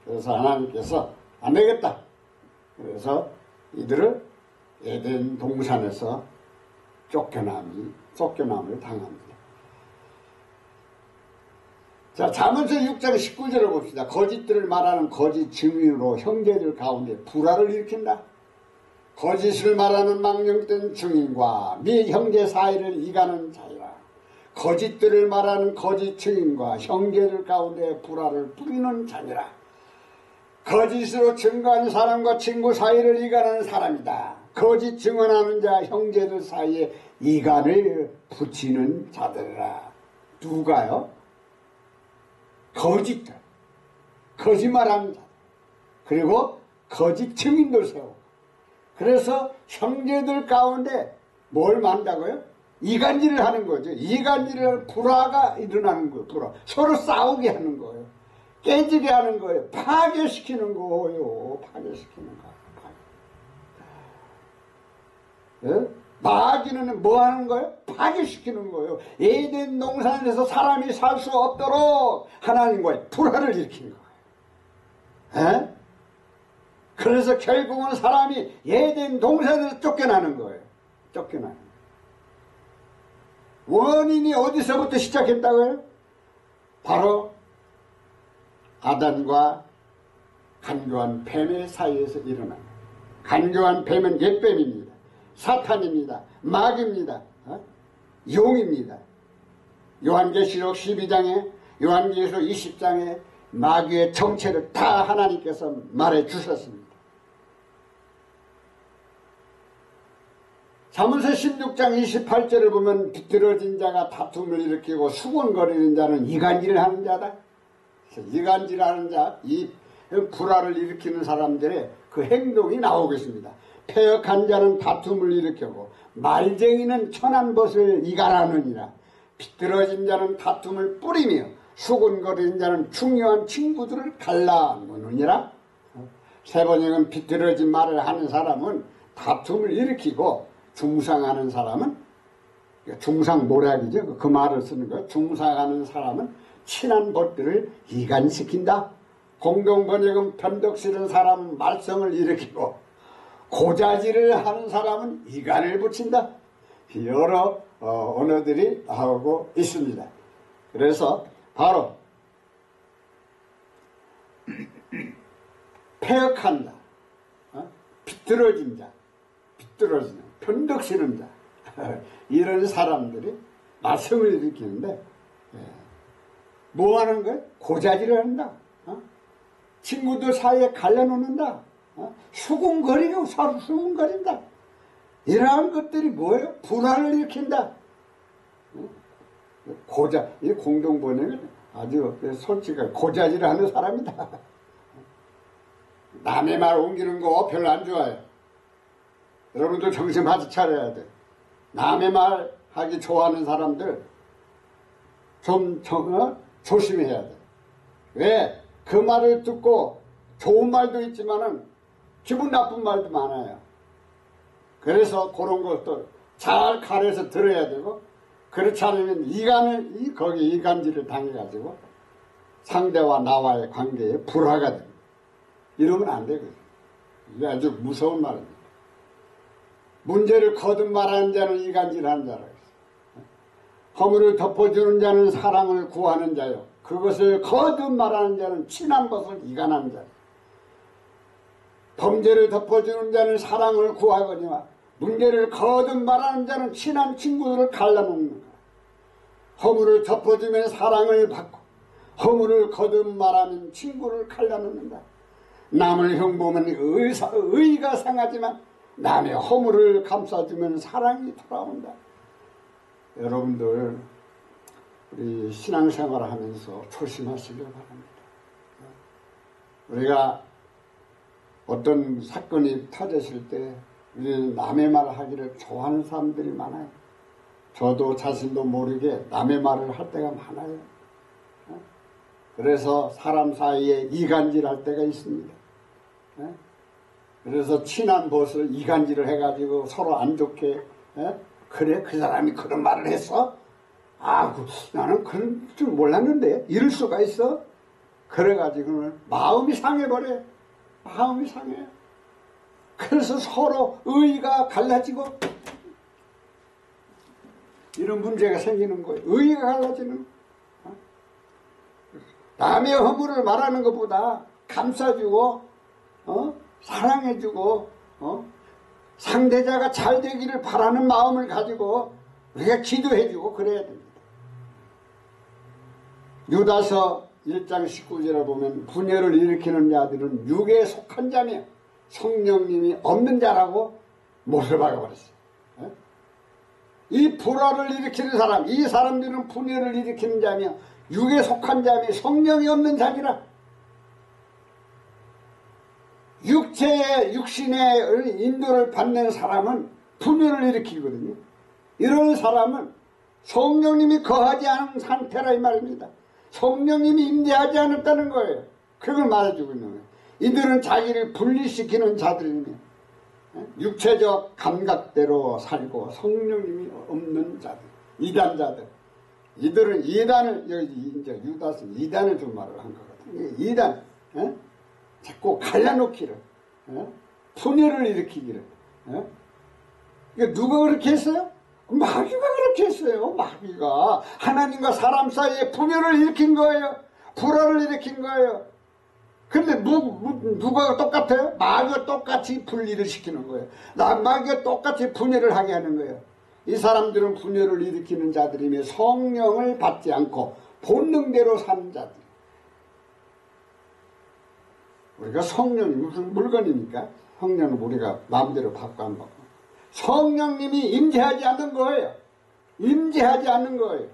그래서 하나님께서 안 되겠다. 그래서 이들을 에덴 동산에서 쫓겨남을 당합니다. 자, 잠언서 6장 19절을 봅시다. 거짓들을 말하는 거짓 증인으로 형제들 가운데 불화를 일으킨다. 거짓을 말하는 망령된 증인과 미 형제 사이를 이가는 자이라. 거짓들을 말하는 거짓 증인과 형제들 가운데 불화를 뿌리는 자니라. 거짓으로 증거하는 사람과 친구 사이를 이가는 사람이다. 거짓 증언하는 자 형제들 사이에 이간을 붙이는 자들이라. 누가요? 거짓들, 거짓말하는 자, 그리고 거짓 증인들 세우고. 그래서 형제들 가운데 뭘 만다고요? 이간질을 하는 거죠. 이간질을 불화가 일어나는 거예요. 불화. 서로 싸우게 하는 거예요. 깨지게 하는 거예요. 파괴시키는 거예요. 파괴시키는 거예요. 예? 마귀는 뭐 하는 거예요? 파괴시키는 거예요. 에덴 동산에서 사람이 살 수 없도록 하나님과의 불화를 일으키는 거예요. 예? 그래서 결국은 사람이 에덴 동산에서 쫓겨나는 거예요. 쫓겨나는 거예요. 원인이 어디서부터 시작했다고요? 바로 아담과 간교한 뱀의 사이에서 일어난 거예요. 간교한 뱀은 옛뱀입니다. 사탄입니다. 마귀입니다. 용입니다. 요한계시록 12장에 요한계시록 20장에 마귀의 정체를 다 하나님께서 말해 주셨습니다. 잠언서 16장 28절을 보면 비틀어진 자가 다툼을 일으키고 수군거리는 자는 이간질을 하는 자다. 이간질하는 자, 이 불화를 일으키는 사람들의 그 행동이 나오고 있습니다. 패역한 자는 다툼을 일으키고 말쟁이는 천한 것을 이간하느니라. 비틀어진 자는 다툼을 뿌리며 수군거리는 자는 중요한 친구들을 갈라놓느니라. 세 번역은 비틀어진 말을 하는 사람은 다툼을 일으키고 중상하는 사람은 중상모략이죠. 그 말을 쓰는 거예요. 중상하는 사람은 친한 것들을 이간시킨다. 공동번역은 변덕 싫은 사람은 말썽을 일으키고 고자질을 하는 사람은 이간을 붙인다. 여러 언어들이 나오고 있습니다. 그래서 바로 폐역한 자, 비뚤어진 자, 편덕시는 자 이런 사람들이 말썽을 일으키는데 뭐 하는 거야? 고자질을 한다. 친구들 사이에 갈라놓는다. 수군거리고 서로 수군거린다. 이러한 것들이 뭐예요? 불화를 일으킨다. 이 공동번역은 아주 솔직하게 고자질하는 사람이다. 남의 말 옮기는 거 별로 안 좋아요. 여러분들 정신 바짝 차려야 돼. 남의 말 하기 좋아하는 사람들 좀 조심해야 돼. 왜? 그 말을 듣고 좋은 말도 있지만은 기분 나쁜 말도 많아요. 그래서 그런 것도 잘 가려서 들어야 되고, 그렇지 않으면 거기 이간질을 당해가지고 상대와 나와의 관계에 불화가 됩니다. 이러면 안 되거든요. 이게 아주 무서운 말입니다. 문제를 거듭 말하는 자는 이간질하는 자라고 했어요. 허물을 덮어주는 자는 사랑을 구하는 자요. 그것을 거듭 말하는 자는 친한 것을 이간하는 자요. 범죄를 덮어주는 자는 사랑을 구하거니와 문제를 거듭 말하는 자는 친한 친구들을 갈라놓는 거야. 허물을 덮어주면 사랑을 받고 허물을 거듭 말하면 친구를 갈라놓는다. 남을 흉보면 의가 상하지만 남의 허물을 감싸주면 사랑이 돌아온다. 여러분들 우리 신앙생활을 하면서 조심하시길 바랍니다. 우리가 어떤 사건이 터졌을 때 우리는 남의 말을 하기를 좋아하는 사람들이 많아요. 저도 자신도 모르게 남의 말을 할 때가 많아요. 그래서 사람 사이에 이간질할 때가 있습니다. 그래서 친한 벗을 이간질을 해가지고 서로 안 좋게, 그래 그 사람이 그런 말을 했어? 나는 그런 줄 몰랐는데 이럴 수가 있어? 그래가지고는 마음이 상해버려. 마음이 상해. 그래서 서로 의의가 갈라지고 이런 문제가 생기는 거예요. 의의가 갈라지는. 남의 허물을 말하는 것보다 감싸주고 사랑해주고 상대자가 잘 되기를 바라는 마음을 가지고 우리가 기도해주고 그래야 됩니다. 유다서 1장 19절에 보면 분열을 일으키는 자들은 육에 속한 자며 성령님이 없는 자라고 못을 박아버렸어요. 이 불화를 일으키는 사람, 이 사람들은 분열을 일으키는 자며 육에 속한 자며 성령이 없는 자니라. 육신의 인도를 받는 사람은 분열을 일으키거든요. 이런 사람은 성령님이 거하지 않은 상태라 이 말입니다. 성령님이 임재하지 않았다는 거예요. 그걸 말해주고 있는 거예요. 이들은 자기를 분리시키는 자들이며 육체적 감각대로 살고 성령님이 없는 자들, 이단자들. 이들은 이단을, 여기 이제 유다서 이단을 좀 말을 한 거거든요. 이단, 자꾸 갈라놓기를, 분열을 일으키기를. 그러니까 누가 그렇게 했어요? 마귀가 그렇게 했어요. 마귀가 하나님과 사람 사이에 분열을 일으킨 거예요. 불화를 일으킨 거예요. 근데 누가 똑같아요? 마귀가 똑같이 분리를 시키는 거예요. 마귀가 똑같이 분열을 하게 하는 거예요. 이 사람들은 분열을 일으키는 자들이며 성령을 받지 않고 본능대로 사는 자들. 우리가 성령이 무슨 물건입니까? 성령은 우리가 마음대로 받고 안 받고. 성령님이 임재하지 않는 거예요. 임재하지 않는 거예요.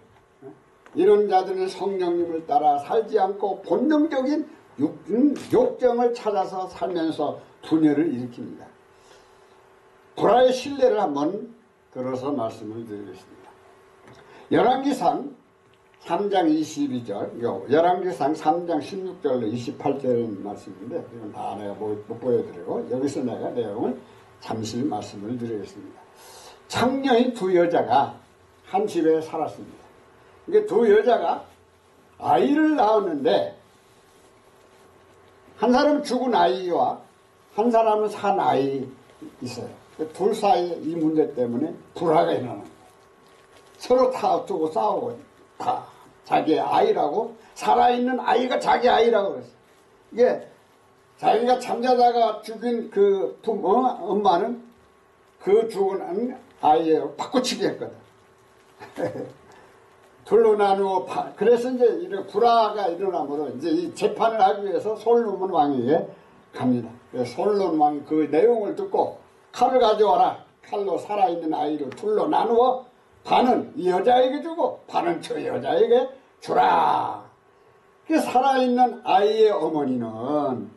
이런 자들은 성령님을 따라 살지 않고 본능적인 욕정을 찾아서 살면서 분열을 일으킵니다. 불화의 신뢰를 한번 들어서 말씀을 드리겠습니다. 열왕기상 3장 22절, 열왕기상 3장 16절로 28절 말씀인데 이건 다 내가 못 보여드리고 여기서 내가 내용을 잠시 말씀을 드리겠습니다. 창녀의 두 여자가 한 집에 살았습니다. 이게 두 여자가 아이를 낳았는데 한 사람은 죽은 아이와 한 사람은 산 아이 있어요. 둘 사이에 이 문제 때문에 불화가 일어나는 거예요. 서로 다 두고 싸우고 다 자기의 아이라고, 살아있는 아이가 자기 아이라고 그랬어요. 이게 자기가 잠자다가 죽인 그 엄마는 그 죽은 아이를 바꿔치기 했거든. 둘로 나누고 그래서 이제 이런 불화가 일어나므로 이제 이 재판을 하기 위해서 솔로몬 왕에게 갑니다. 솔로몬 왕이 그 내용을 듣고 칼을 가져와라. 칼로 살아있는 아이를 둘로 나누어 반은 이 여자에게 주고 반은 저 여자에게 주라. 그 살아있는 아이의 어머니는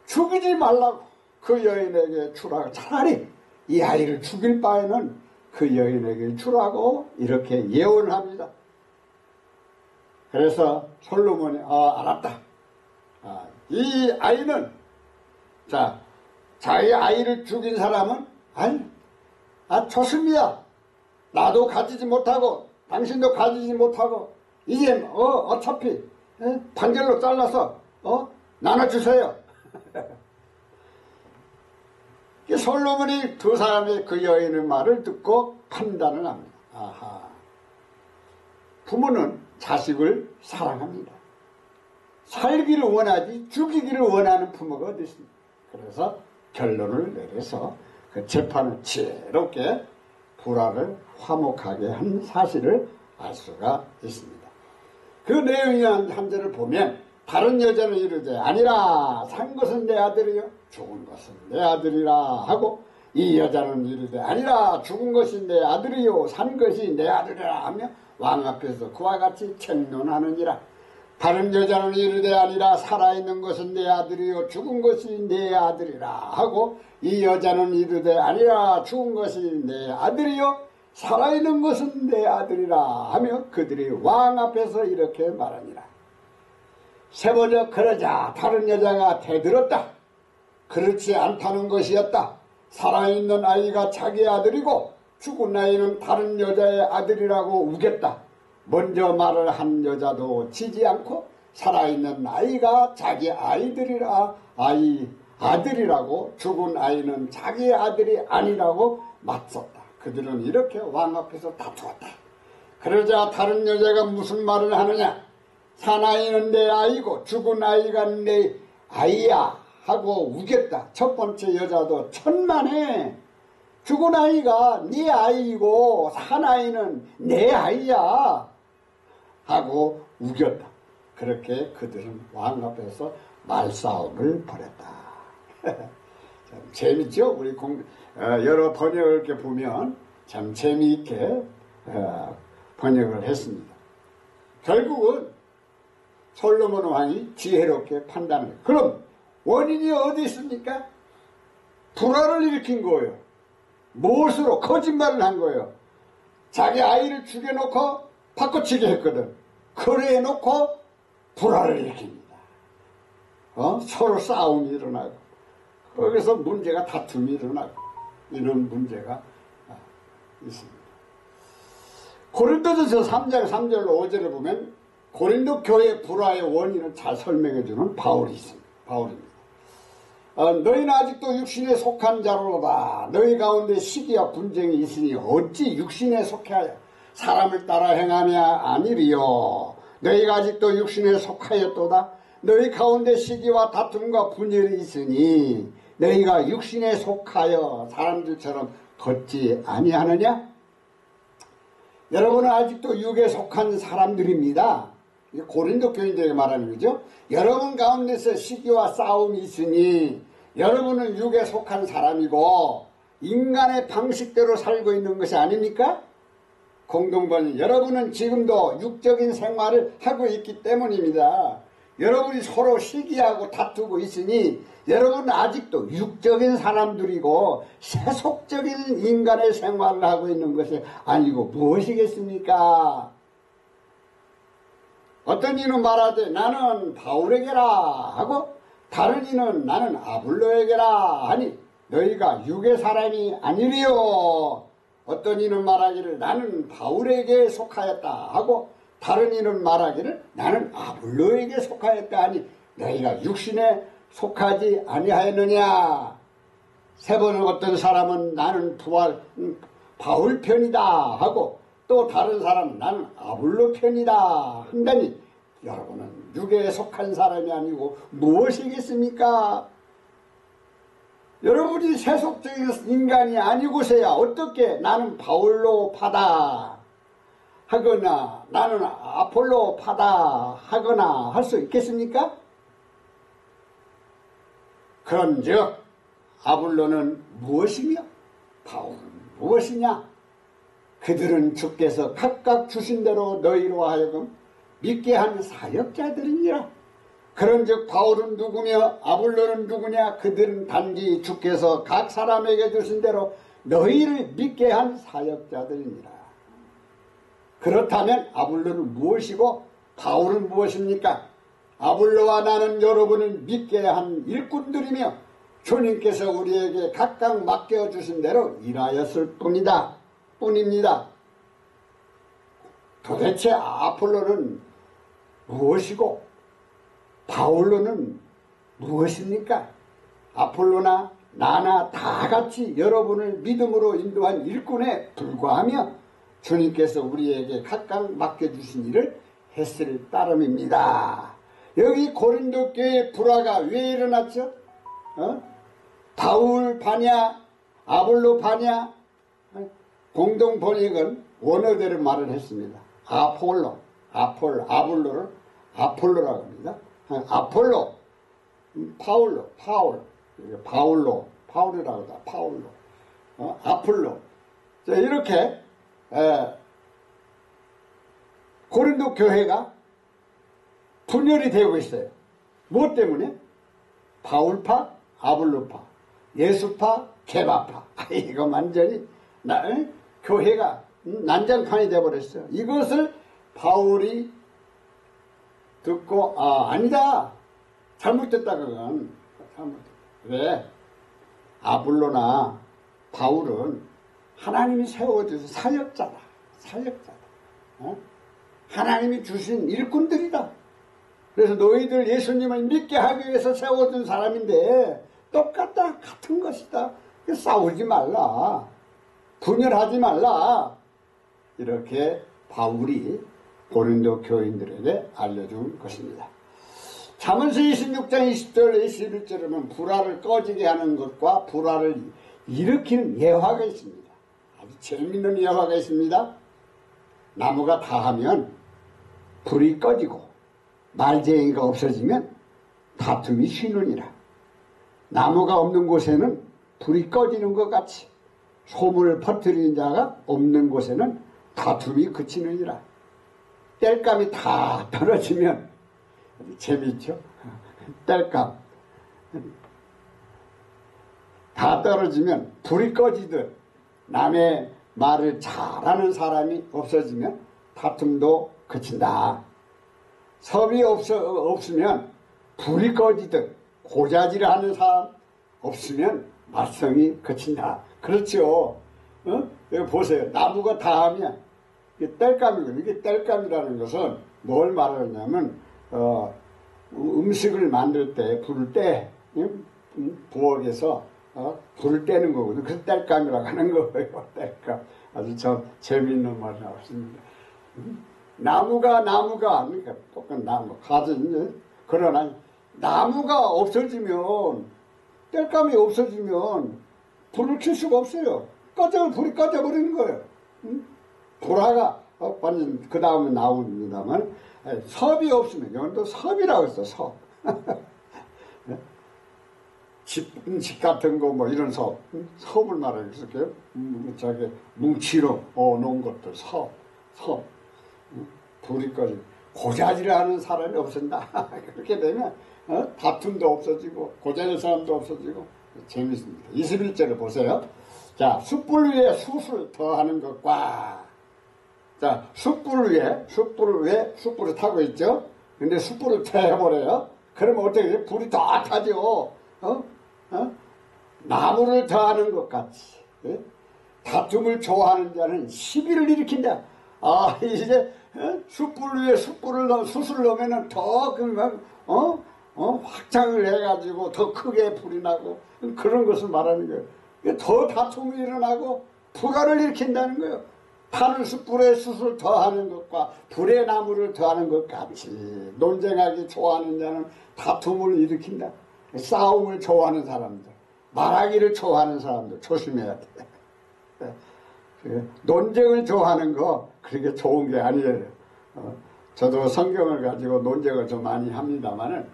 죽이지 말라고 그 여인에게 주라고, 차라리 이 아이를 죽일 바에는 그 여인에게 주라고 이렇게 예언을 합니다. 그래서 솔로몬이 알았다. 이 아이는 자기 아이를 죽인 사람은 좋습니다. 나도 가지지 못하고 당신도 가지지 못하고 이제 어차피 반절로 잘라서 나눠주세요. 솔로몬이 두 사람의 그 여인의 말을 듣고 판단을 합니다. 아하, 부모는 자식을 사랑합니다. 살기를 원하지 죽이기를 원하는 부모가 어디 있습니까? 그래서 결론을 내려서 그 재판을 지혜롭게 불화를 화목하게 한 사실을 알 수가 있습니다. 그 내용의 한 절을 보면 다른 여자는 이르되 아니라 산 것은 내 아들이요 죽은 것은 내 아들이라 하고, 이 여자는 이르되 아니라 죽은 것이 내 아들이요 산 것이 내 아들이라 하며 왕 앞에서 그와 같이 책론하느니라. 다른 여자는 이르되 아니라 살아있는 것은 내 아들이요 죽은 것이 내 아들이라 하고, 이 여자는 이르되 아니라 죽은 것이 내 아들이요 살아있는 것은 내 아들이라 하며 그들이 왕 앞에서 이렇게 말하니라. 세번역 그러자 다른 여자가 대들었다. 그렇지 않다는 것이었다. 살아있는 아이가 자기 아들이고 죽은 아이는 다른 여자의 아들이라고 우겼다. 먼저 말을 한 여자도 지지 않고 살아있는 아이가 자기 아들이라고 죽은 아이는 자기 아들이 아니라고 맞섰다. 그들은 이렇게 왕 앞에서 다투었다. 그러자 다른 여자가 무슨 말을 하느냐. 산 아이는 내 아이고 죽은 아이가 내 아이야 하고 우겼다. 첫 번째 여자도 천만에 죽은 아이가 네 아이고 산 아이는 내 아이야 하고 우겼다. 그렇게 그들은 왕 앞에서 말싸움을 벌였다. 참 재밌죠? 우리 여러 번역을 이렇게 보면 참 재미있게 번역을 했습니다. 결국은 솔로몬 왕이 지혜롭게 판단을. 그럼 원인이 어디 있습니까? 불화를 일으킨 거예요. 무엇으로? 거짓말을 한 거예요. 자기 아이를 죽여놓고 바꿔치기 했거든. 그래 놓고 불화를 일으킵니다. 서로 싸움이 일어나고 거기서 문제가 다툼이 일어나고 이런 문제가 있습니다. 고린도전서 3장 3절로 5절을 보면 고린도 교회 불화의 원인을 잘 설명해주는 바울이 있습니다. 바울입니다. 너희는 아직도 육신에 속한 자로다. 너희 가운데 시기와 분쟁이 있으니 어찌 육신에 속하여 사람을 따라 행하며 아니리요. 너희가 아직도 육신에 속하였도다. 너희 가운데 시기와 다툼과 분열이 있으니 너희가 육신에 속하여 사람들처럼 걷지 아니하느냐? 여러분은 아직도 육에 속한 사람들입니다. 고린도 교인들에게 말하는 거죠. 여러분 가운데서 시기와 싸움이 있으니 여러분은 육에 속한 사람이고 인간의 방식대로 살고 있는 것이 아닙니까? 공동번역. 여러분은 지금도 육적인 생활을 하고 있기 때문입니다. 여러분이 서로 시기하고 다투고 있으니 여러분은 아직도 육적인 사람들이고 세속적인 인간의 생활을 하고 있는 것이 아니고 무엇이겠습니까? 어떤 이는 말하되 나는 바울에게라 하고 다른 이는 나는 아볼로에게라 하니 너희가 육의 사람이 아니리요. 어떤 이는 말하기를 나는 바울에게 속하였다 하고 다른 이는 말하기를 나는 아볼로에게 속하였다 하니 너희가 육신에 속하지 아니하였느냐. 세 번은 어떤 사람은 나는 바울 편이다 하고 또 다른 사람은 나는 아볼로 편이다 한다니 여러분은 육에 속한 사람이 아니고 무엇이겠습니까? 여러분이 세속적인 인간이 아니고서야 어떻게 나는 바울로 파다 하거나 나는 아폴로 파다 하거나 할 수 있겠습니까? 그런즉 아볼로는 무엇이며 바울은 무엇이냐? 그들은 주께서 각각 주신 대로 너희로 하여금 믿게 한 사역자들이니라. 그런즉 바울은 누구며 아볼로는 누구냐? 그들은 단지 주께서 각 사람에게 주신 대로 너희를 믿게 한 사역자들이니라. 그렇다면 아볼로는 무엇이고 바울은 무엇입니까? 아볼로와 나는 여러분을 믿게 한 일꾼들이며 주님께서 우리에게 각각 맡겨주신 대로 일하였을 뿐입니다. 도대체 아폴로는 무엇이고 바울로는 무엇입니까? 아폴로나 나나 다 같이 여러분을 믿음으로 인도한 일꾼에 불과하며 주님께서 우리에게 각각 맡겨주신 일을 했을 따름입니다. 여기 고린도 교회 불화가 왜 일어났죠? 바울 파냐 아볼로 파냐? 공동 번역은 원어대로 말을 했습니다. 아볼로를 아폴로라고 합니다. 아폴로, 파울이라고 하다. 파울로, 아폴로. 자, 이렇게 고린도 교회가 분열이 되고 있어요. 무엇 때문에? 바울파, 아볼로파, 예수파, 케바파. 이거 완전히 교회가 난장판이 되어버렸어요. 이것을 바울이 듣고 아니다. 잘못됐다 그건. 잘못됐다. 왜? 아볼로나 바울은 하나님이 세워주신 사역자다. 하나님이 주신 일꾼들이다. 그래서 너희들 예수님을 믿게 하기 위해서 세워준 사람인데 똑같다. 같은 것이다. 싸우지 말라. 분열하지 말라. 이렇게 바울이 고린도 교인들에게 알려준 것입니다. 잠언서 26장 20절 21절에는 불화를 꺼지게 하는 것과 불화를 일으키는 예화가 있습니다. 아주 재미있는 예화가 있습니다. 나무가 다하면 불이 꺼지고 말쟁이가 없어지면 다툼이 쉬느니라. 나무가 없는 곳에는 불이 꺼지는 것 같이 소문을 퍼뜨리는 자가 없는 곳에는 다툼이 그치느니라. 땔감이 다 떨어지면 재밌죠? 땔감 다 떨어지면 불이 꺼지듯 남의 말을 잘하는 사람이 없어지면 다툼도 그친다. 섭이 없으면 불이 꺼지듯 고자질하는 사람 없으면 말썽이 그친다. 그렇죠. 여기 보세요. 나무가 다하면 이게 땔감이거든요. 이게 땔감이라는 것은 뭘 말하냐면 음식을 만들 때 불을 떼 부엌에서 불을 떼는 거거든요. 그래서 땔감이라고 하는 거예요. 땔감. 아주 재미있는 말이 나왔습니다. 나무가 그러니까 똑같은 나무 가지는 그러나 나무가 없어지면 땔감이 없어지면 불을 켤 수가 없어요. 불이 꺼져버리는 거예요. 불화가 완전 그 다음에 나옵니다만 섭이 없으면 이건 또 섭이라고 했어. 섭. 집 같은 거 뭐 이런 섭을 말하고 있을게요. 저기 뭉치로 놓은 것들 섭. 불이 꺼지고 고자질을 하는 사람이 없어진다. 그렇게 되면 다툼도 없어지고 고자질 사람도 없어지고 재밌습니다. 21절을 보세요. 자, 숯불 위에 숯을 더하는 것과 자, 숯불을 타고 있죠. 근데 숯불을 태워버려요. 그러면 어떻게 돼요? 불이 더 타죠. 나무를 더하는 것 같이 다툼을 좋아하는 자는 시비를 일으킨다. 이제 숯불 위에 숯을 넣으면은 더 그러면 확 확장을 해가지고 더 크게 불이 나고 그런 것을 말하는 거예요. 더 다툼이 일어나고 불화를 일으킨다는 거예요. 타는 숯불에 숯을 더하는 것과 불의 나무를 더하는 것 같이 논쟁하기 좋아하는 자는 다툼을 일으킨다. 싸움을 좋아하는 사람들, 말하기를 좋아하는 사람들 조심해야 돼. 논쟁을 좋아하는 거 그렇게 좋은 게 아니에요. 저도 성경을 가지고 논쟁을 좀 많이 합니다만은,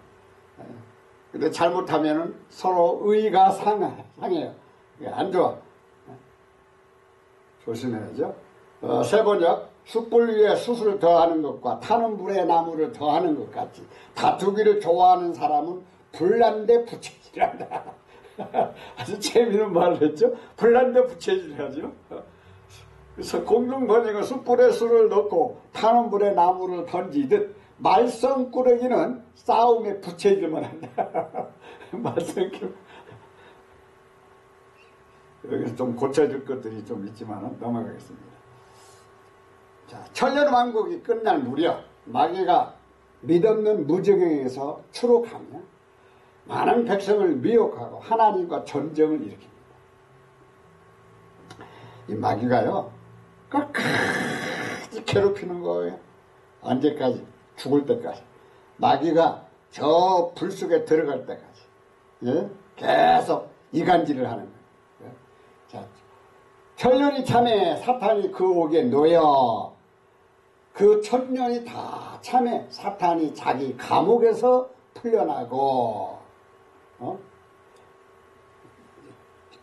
근데 잘못하면은 서로 의가 상해요. 안 좋아. 조심해야죠. 세 번역, 숯불 위에 숯을 더하는 것과 타는 불에 나무를 더하는 것 같이 다투기를 좋아하는 사람은 불난데 부채질한다. 아주 재미있는 말을 했죠. 불난데 부채질하죠. 그래서 공동번역은 숯불에 숯을 넣고 타는 불에 나무를 던지듯 말썽꾸러기는 싸움에 부채질만 한다. 말썽꾸러기. 여기서 좀 고쳐줄 것들이 좀 있지만 넘어가겠습니다. 자, 천년왕국이 끝날 무렵 마귀가 믿없는 무정행에서 추록하며 많은 백성을 미혹하고 하나님과 전쟁을 일으킵니다. 이 마귀가요 끝까지 괴롭히는 거예요. 언제까지? 죽을 때까지. 마귀가 저 불 속에 들어갈 때까지, 예? 계속 이간질을 하는 거예요. 자, 천년이 참에 사탄이 그 옥에 놓여 그 천년이 다 참에 사탄이 자기 감옥에서 풀려나고,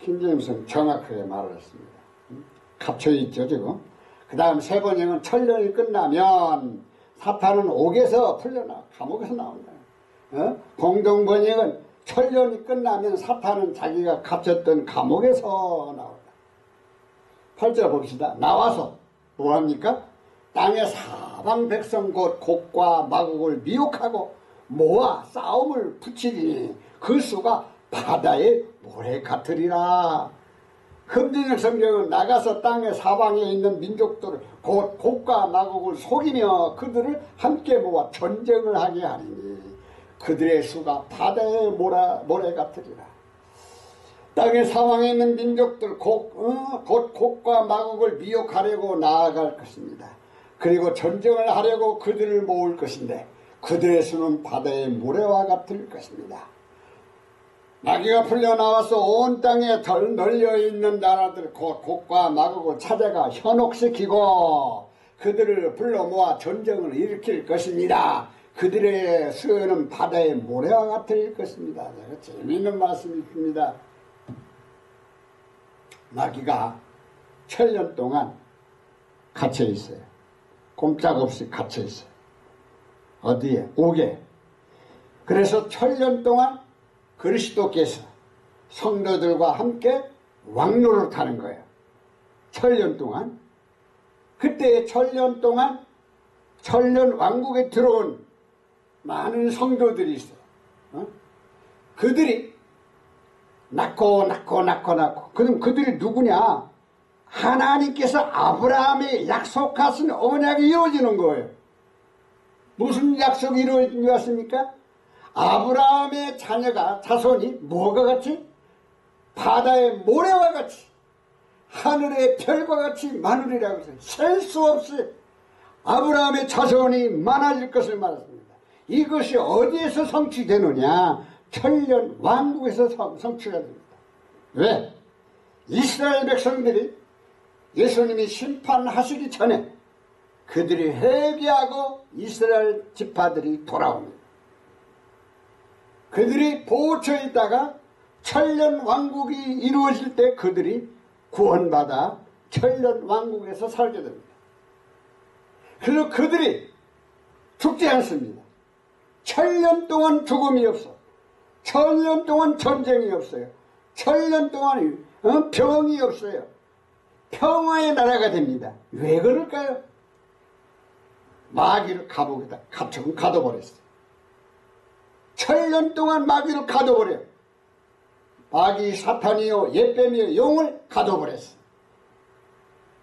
킹제임스는 정확하게 말을 했습니다. 갇혀있죠 지금. 그 다음 세 번째는 천년이 끝나면 사탄은 옥에서 풀려나 감옥에서 나온다. 공동번역은 천년이 끝나면 사탄은 자기가 갇혔던 감옥에서 나온다. 8절 봅시다. 나와서 뭐합니까? 땅의 사방 백성 곧 곡과 마곡을 미혹하고 모아 싸움을 붙이니 그 수가 바다의 모래 같으리라. 흠진역 성경은 나가서 땅의 사방에 있는 민족들을 곧 곡과 마곡을 속이며 그들을 함께 모아 전쟁을 하게 하리니 그들의 수가 바다의 모래 같으리라. 땅의 사방에 있는 민족들 곧 곡과 마곡을 미혹하려고 나아갈 것입니다. 그리고 전쟁을 하려고 그들을 모을 것인데 그들의 수는 바다의 모래와 같을 것입니다. 마귀가 풀려나와서 온 땅에 덜 널려있는 나라들 곧 곡과 마곡을 찾아가 현혹시키고 그들을 불러 모아 전쟁을 일으킬 것입니다. 그들의 수는 바다의 모래와 같을 것입니다. 재미있는 말씀이 있습니다. 마귀가 천년 동안 갇혀있어요. 꼼짝없이 갇혀있어요. 어디에? 옥에. 그래서 천년 동안 그리스도께서 성도들과 함께 왕노를 타는 거예요. 천년 동안. 그때 천년 동안 천년 왕국에 들어온 많은 성도들이 있어요. 그들이 낳고 그럼 그들이 누구냐? 하나님께서 아브라함에 약속하신 언약이 이루어지는 거예요. 무슨 약속이 이루어졌습니까? 아브라함의 자손이 뭐가 같이? 바다의 모래와 같이 하늘의 별과 같이 많으리라고 했어요. 셀 수 없이 아브라함의 자손이 많아질 것을 말했습니다. 이것이 어디에서 성취되느냐? 천년 왕국에서 성취가 됩니다. 왜? 이스라엘 백성들이 예수님이 심판하시기 전에 그들이 회개하고 이스라엘 지파들이 돌아옵니다. 그들이 보호처에 있다가 천년 왕국이 이루어질 때 그들이 구원받아 천년 왕국에서 살게 됩니다. 그래서 그들이 죽지 않습니다. 천년 동안 죽음이 없어. 천년 동안 전쟁이 없어요. 천년 동안 병이 없어요. 평화의 나라가 됩니다. 왜 그럴까요? 마귀를 감옥에다 가둬버렸어요. 천년 동안 마귀를 가둬버려요. 마귀 사탄이요 옛뱀이요 용을 가둬버렸어요.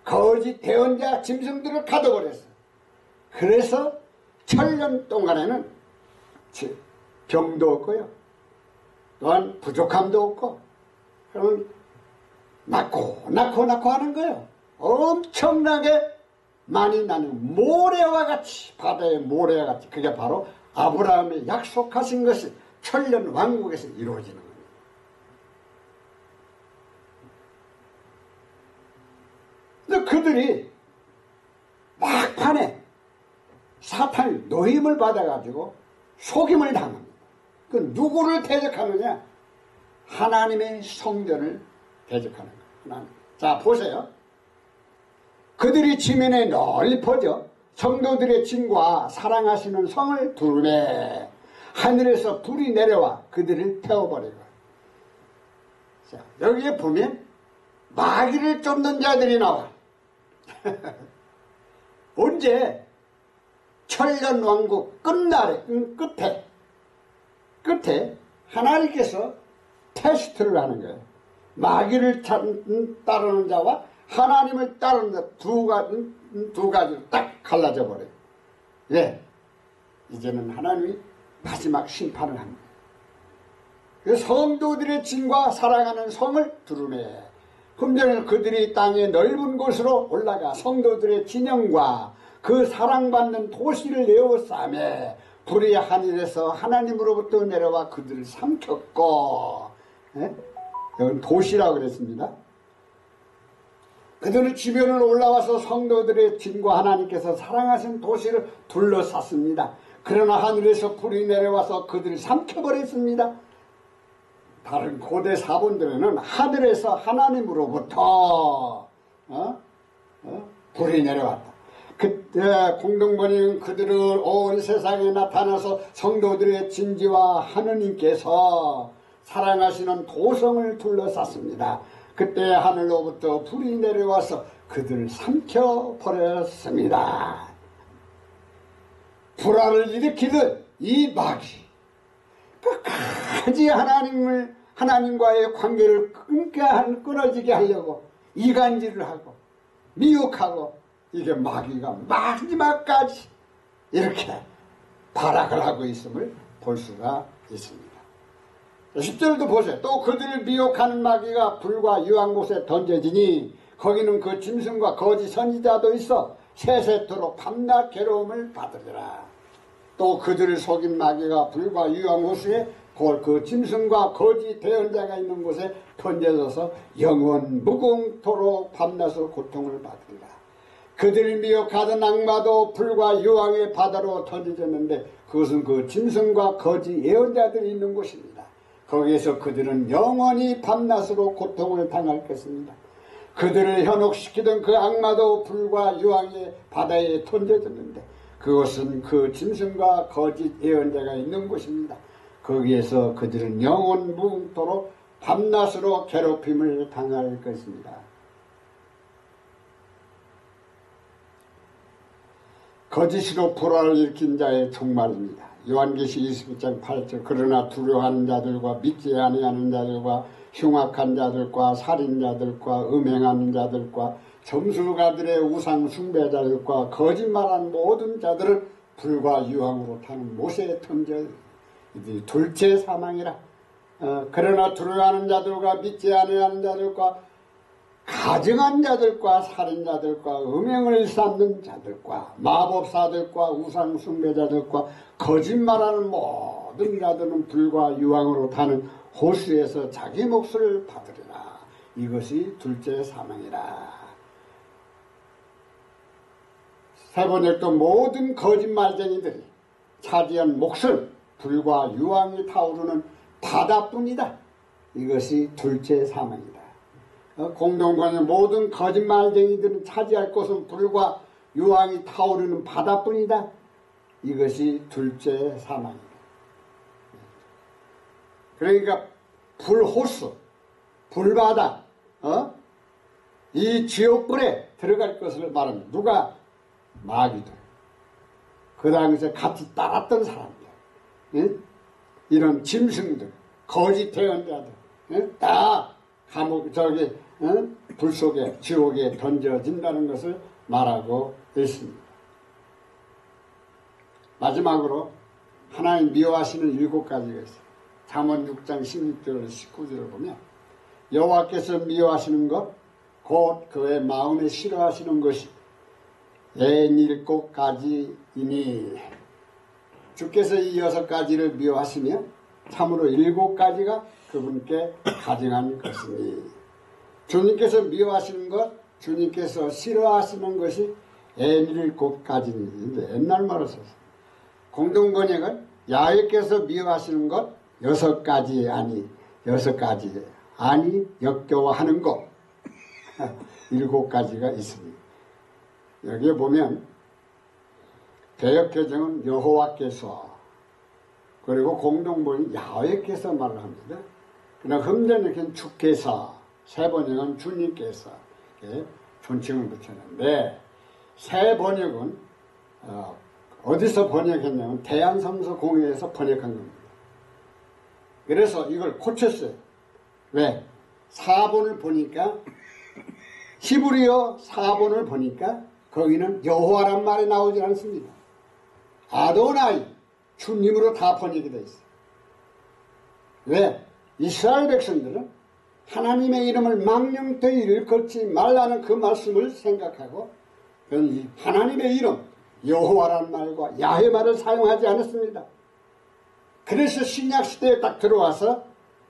거짓 대언자 짐승들을 가둬버렸어요. 그래서 천년 동안에는 병도 없고요 또한 부족함도 없고, 그럼 낳고 하는 거예요. 엄청나게 많이 나는 모래와 같이, 바다의 모래와 같이. 그게 바로 아브라함의 약속하신 것이 천년 왕국에서 이루어지는 겁니다. 근데 그들이 막판에 사탄의 노임을 받아가지고 속임을 당합니다. 그 누구를 대적하느냐? 하나님의 성전을 대적하는 거예요. 하나님. 자, 보세요. 그들이 지면에 널리 퍼져 성도들의 진과 사랑하시는 성을 두르매 하늘에서 불이 내려와 그들을 태워버리고. 자, 여기에 보면 마귀를 쫓는 자들이 나와. 언제? 천년 왕국 끝날에, 끝에 하나님께서 테스트를 하는 거예요. 마귀를 따르는 자와 하나님을 따르는 자 두 가지로 딱 갈라져 버려요. 왜? 이제는 하나님이 마지막 심판을 합니다. 그 성도들의 진과 사랑하는 성을 두르매 금전은 그들이 땅의 넓은 곳으로 올라가 성도들의 진영과 그 사랑받는 도시를 에워싸매 불이 하늘에서 하나님으로부터 내려와 그들을 삼켰고, 여기는 도시라고 그랬습니다. 그들은 지면을 올라와서 성도들의 진과 하나님께서 사랑하신 도시를 둘러쌌습니다. 그러나 하늘에서 불이 내려와서 그들을 삼켜버렸습니다. 다른 고대 사본들에는 하늘에서 하나님으로부터 불이 내려왔다. 그때 공동번역은 그들을 온 세상에 나타나서 성도들의 진지와 하느님께서 사랑하시는 도성을 둘러쌌습니다. 그때 하늘로부터 불이 내려와서 그들을 삼켜버렸습니다. 불화를 일으키듯 이 마귀 끝까지 하나님과의 관계를 끊어지게 하려고 이간질을 하고 미혹하고, 이게 마귀가 마지막까지 이렇게 발악을 하고 있음을 볼 수가 있습니다. 10절도 보세요. 또 그들을 미혹하는 마귀가 불과 유황 곳에 던져지니 거기는 그 짐승과 거짓 선지자도 있어 세세토록 밤낮 괴로움을 받으리라. 또 그들을 속인 마귀가 불과 유황 곳에 그 짐승과 거짓 대언자가 있는 곳에 던져져서 영원 무궁토록 밤낮으로 고통을 받으리라. 그들을 미혹하던 악마도 불과 유황의 바다로 던져졌는데 그것은 그 짐승과 거짓 예언자들이 있는 곳입니다. 거기에서 그들은 영원히 밤낮으로 고통을 당할 것입니다. 그들을 현혹시키던 그 악마도 불과 유황의 바다에 던져졌는데 그것은 그 짐승과 거짓 예언자가 있는 곳입니다. 거기에서 그들은 영원 무궁토록 밤낮으로 괴롭힘을 당할 것입니다. 거짓으로 불화를 일으킨 자의 종말입니다. 요한계시 22장 8절 그러나 두려워하는 자들과 믿지 아니하는 자들과 흉악한 자들과 살인자들과 음행하는 자들과 점술가들의 우상 숭배자들과 거짓말한 모든 자들을 불과 유황으로 타는 못에 던져 이들이 둘째 사망이라. 그러나 두려워하는 자들과 믿지 아니하는 자들과 가증한 자들과 살인자들과 음행을 쌓는 자들과 마법사들과 우상 숭배자들과 거짓말하는 모든 자들은 불과 유황으로 타는 호수에서 자기 몫을 받으리라. 이것이 둘째 사망이라. 세번역도 모든 거짓말쟁이들이 차지한 몫은 불과 유황이 타오르는 바다뿐이다. 이것이 둘째 사망이다. 공동번역 모든 거짓말쟁이들은 차지할 것은 불과 유황이 타오르는 바다뿐이다. 이것이 둘째 사망이다. 그러니까 불호수, 불바다, 이 지옥불에 들어갈 것을 말합니다. 누가? 마귀들. 그 당시에 같이 따랐던 사람들, 이런 짐승들, 거짓 대언자들, 다 감옥 불 속에 지옥에 던져진다는 것을 말하고 있습니다. 마지막으로 하나님 미워하시는 7가지가 있어요. 잠언 6장 16절 19절을 보면 여호와께서 미워하시는 것 곧 그의 마음에 싫어하시는 것이 67가지이니 주께서 이 6가지를 미워하시며 참으로 7가지가 그분께 가증한 것이니 주님께서 미워하시는 것 주님께서 싫어하시는 것이 67가지니 옛날 말을 써서 공동번역은 야훼께서 미워하시는 것 6가지 아니 6가지 아니 역겨워하는 것 7가지가 있습니다. 여기에 보면 개역개정은 여호와께서 그리고 공동번역은 야훼께서 말을 합니다. 그러나 흠전역은 주께서 새 번역은 주님께서 이렇게 존칭을 붙였는데 새 번역은 어디서 번역했냐면 대한성서공회에서 번역한 겁니다. 그래서 이걸 고쳤어요. 왜? 4본을 보니까 히브리어 4본을 보니까 거기는 여호와란 말이 나오지 않습니다. 아도나이 주님으로 다 번역이 되어 있어요. 왜? 이스라엘 백성들은 하나님의 이름을 망령되이 일컫지 말라는 그 말씀을 생각하고 그건 하나님의 이름 여호와란 말과 야훼 말을 사용하지 않았습니다. 그래서 신약시대에 딱 들어와서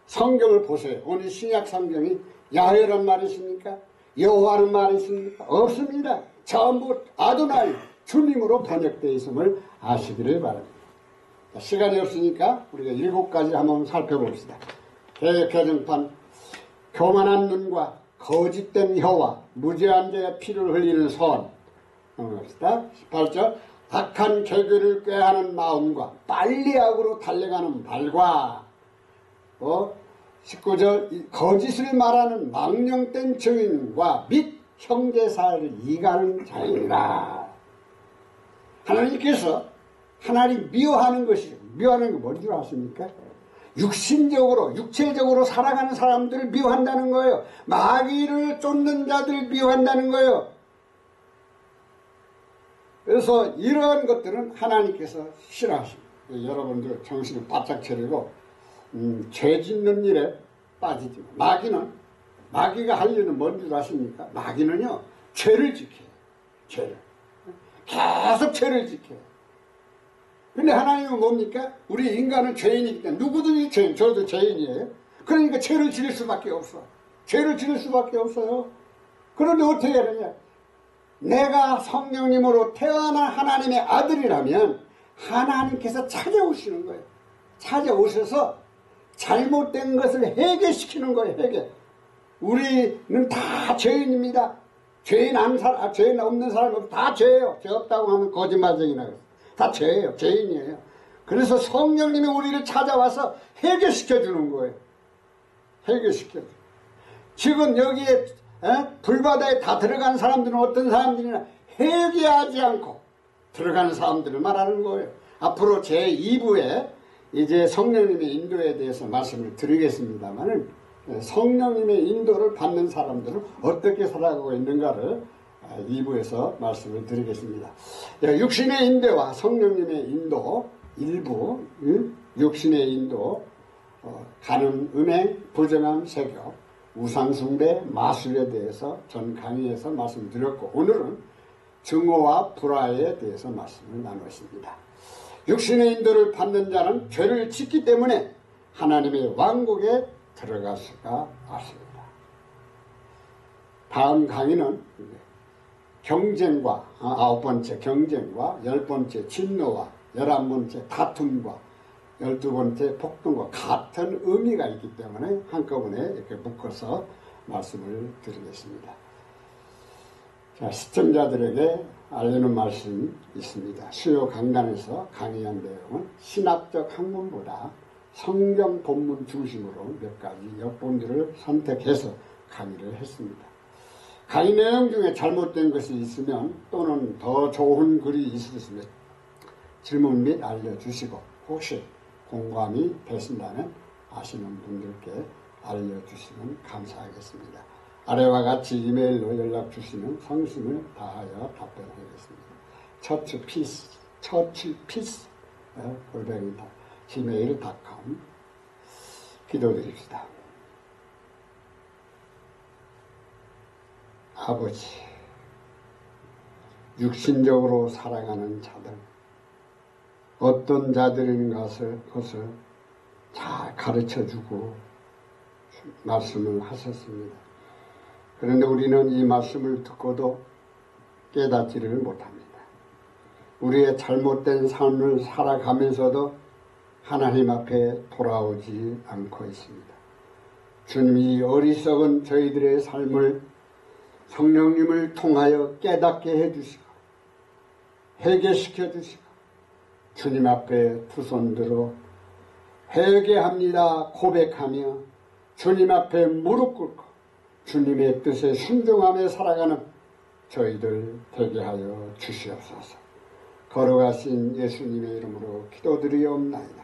성경을 보세요. 오늘 신약 성경이 야훼란 말이 있습니까? 여호와는 말이 있습니까? 없습니다. 전부 아도나이 주님으로 번역되어 있음을 아시기를 바랍니다. 시간이 없으니까 우리가 7가지 한번 살펴봅시다. 개역개정판 교만한 눈과 거짓된 혀와 무죄한 자의 피를 흘리는 손 넘어갑시다. 18절 악한 계교를 꾀하는 마음과 빨리악으로 달려가는 발과 19절 거짓을 말하는 망령된 증인과 및 형제사를 이가는 자이라. 하나님께서 하나님 미워하는 것이 미워하는 게 뭔지 아십니까? 육신적으로 육체적으로 살아가는 사람들을 미워한다는 거예요. 마귀를 쫓는 자들을 미워한다는 거예요. 그래서 이러한 것들은 하나님께서 싫어하십니다. 여러분들 정신을 바짝 차리고 죄 짓는 일에 빠지지 마귀가 할 일은 뭔지 아십니까? 마귀는요 죄를 지켜요. 죄를 계속 죄를 지켜요. 근데 하나님은 뭡니까? 우리 인간은 죄인이기 때문에 누구든지 죄인, 저도 죄인이에요. 그러니까 죄를 지을 수밖에 없어. 죄를 지을 수밖에 없어요. 그런데 어떻게 하느냐? 내가 성령님으로 태어난 하나님의 아들이라면 하나님께서 찾아오시는 거예요. 찾아오셔서 잘못된 것을 해결시키는 거예요. 해결. 우리는 다 죄인입니다. 죄인 없는 사람은 다 죄예요. 죄 없다고 하면 거짓말쟁이나 그래요. 다 죄예요. 죄인이에요. 그래서 성령님이 우리를 찾아와서 해결시켜주는 거예요. 해결시켜주는 거예요. 지금 여기에 불바다에 다 들어간 사람들은 어떤 사람들이나 회개하지 않고 들어가는 사람들을 말하는 거예요. 앞으로 제2부에 이제 성령님의 인도에 대해서 말씀을 드리겠습니다만은 성령님의 인도를 받는 사람들은 어떻게 살아가고 있는가를 2부에서 말씀을 드리겠습니다. 육신의 인도와 성령님의 인도 일부 육신의 인도 가는 은행, 부정함, 세교, 우상숭배, 마술에 대해서 전 강의에서 말씀드렸고 오늘은 증오와 불화에 대해서 말씀을 나누었습니다. 육신의 인도를 받는 자는 죄를 짓기 때문에 하나님의 왕국에 들어갈 수가 없습니다. 다음 강의는 경쟁과 9번째 경쟁과 10번째 진노와 11번째 다툼과 12번째 폭동과 같은 의미가 있기 때문에 한꺼번에 이렇게 묶어서 말씀을 드리겠습니다. 자, 시청자들에게 알리는 말씀이 있습니다. 수요 강단에서 강의한 내용은 신학적 학문보다 성경 본문 중심으로 몇 가지 역본들을 선택해서 강의를 했습니다. 강의 내용 중에 잘못된 것이 있으면 또는 더 좋은 글이 있으시면 질문 및 알려주시고 혹시 공감이 되신다면 아시는 분들께 알려주시면 감사하겠습니다. 아래와 같이 이메일로 연락 주시면 성심을 다하여 답변하겠습니다. churchpeace @gmail.com 기도드립시다. 아버지, 육신적으로 살아가는 자들, 어떤 자들인 것을 잘 가르쳐주고 말씀을 하셨습니다. 그런데 우리는 이 말씀을 듣고도 깨닫지를 못합니다. 우리의 잘못된 삶을 살아가면서도 하나님 앞에 돌아오지 않고 있습니다. 주님이 어리석은 저희들의 삶을 성령님을 통하여 깨닫게 해주시고 회개시켜 주시고 주님 앞에 두 손 들어 회개합니다 고백하며 주님 앞에 무릎 꿇고 주님의 뜻에 순종하며 살아가는 저희들 되게 하여 주시옵소서. 걸어가신 예수님의 이름으로 기도드리옵나이다.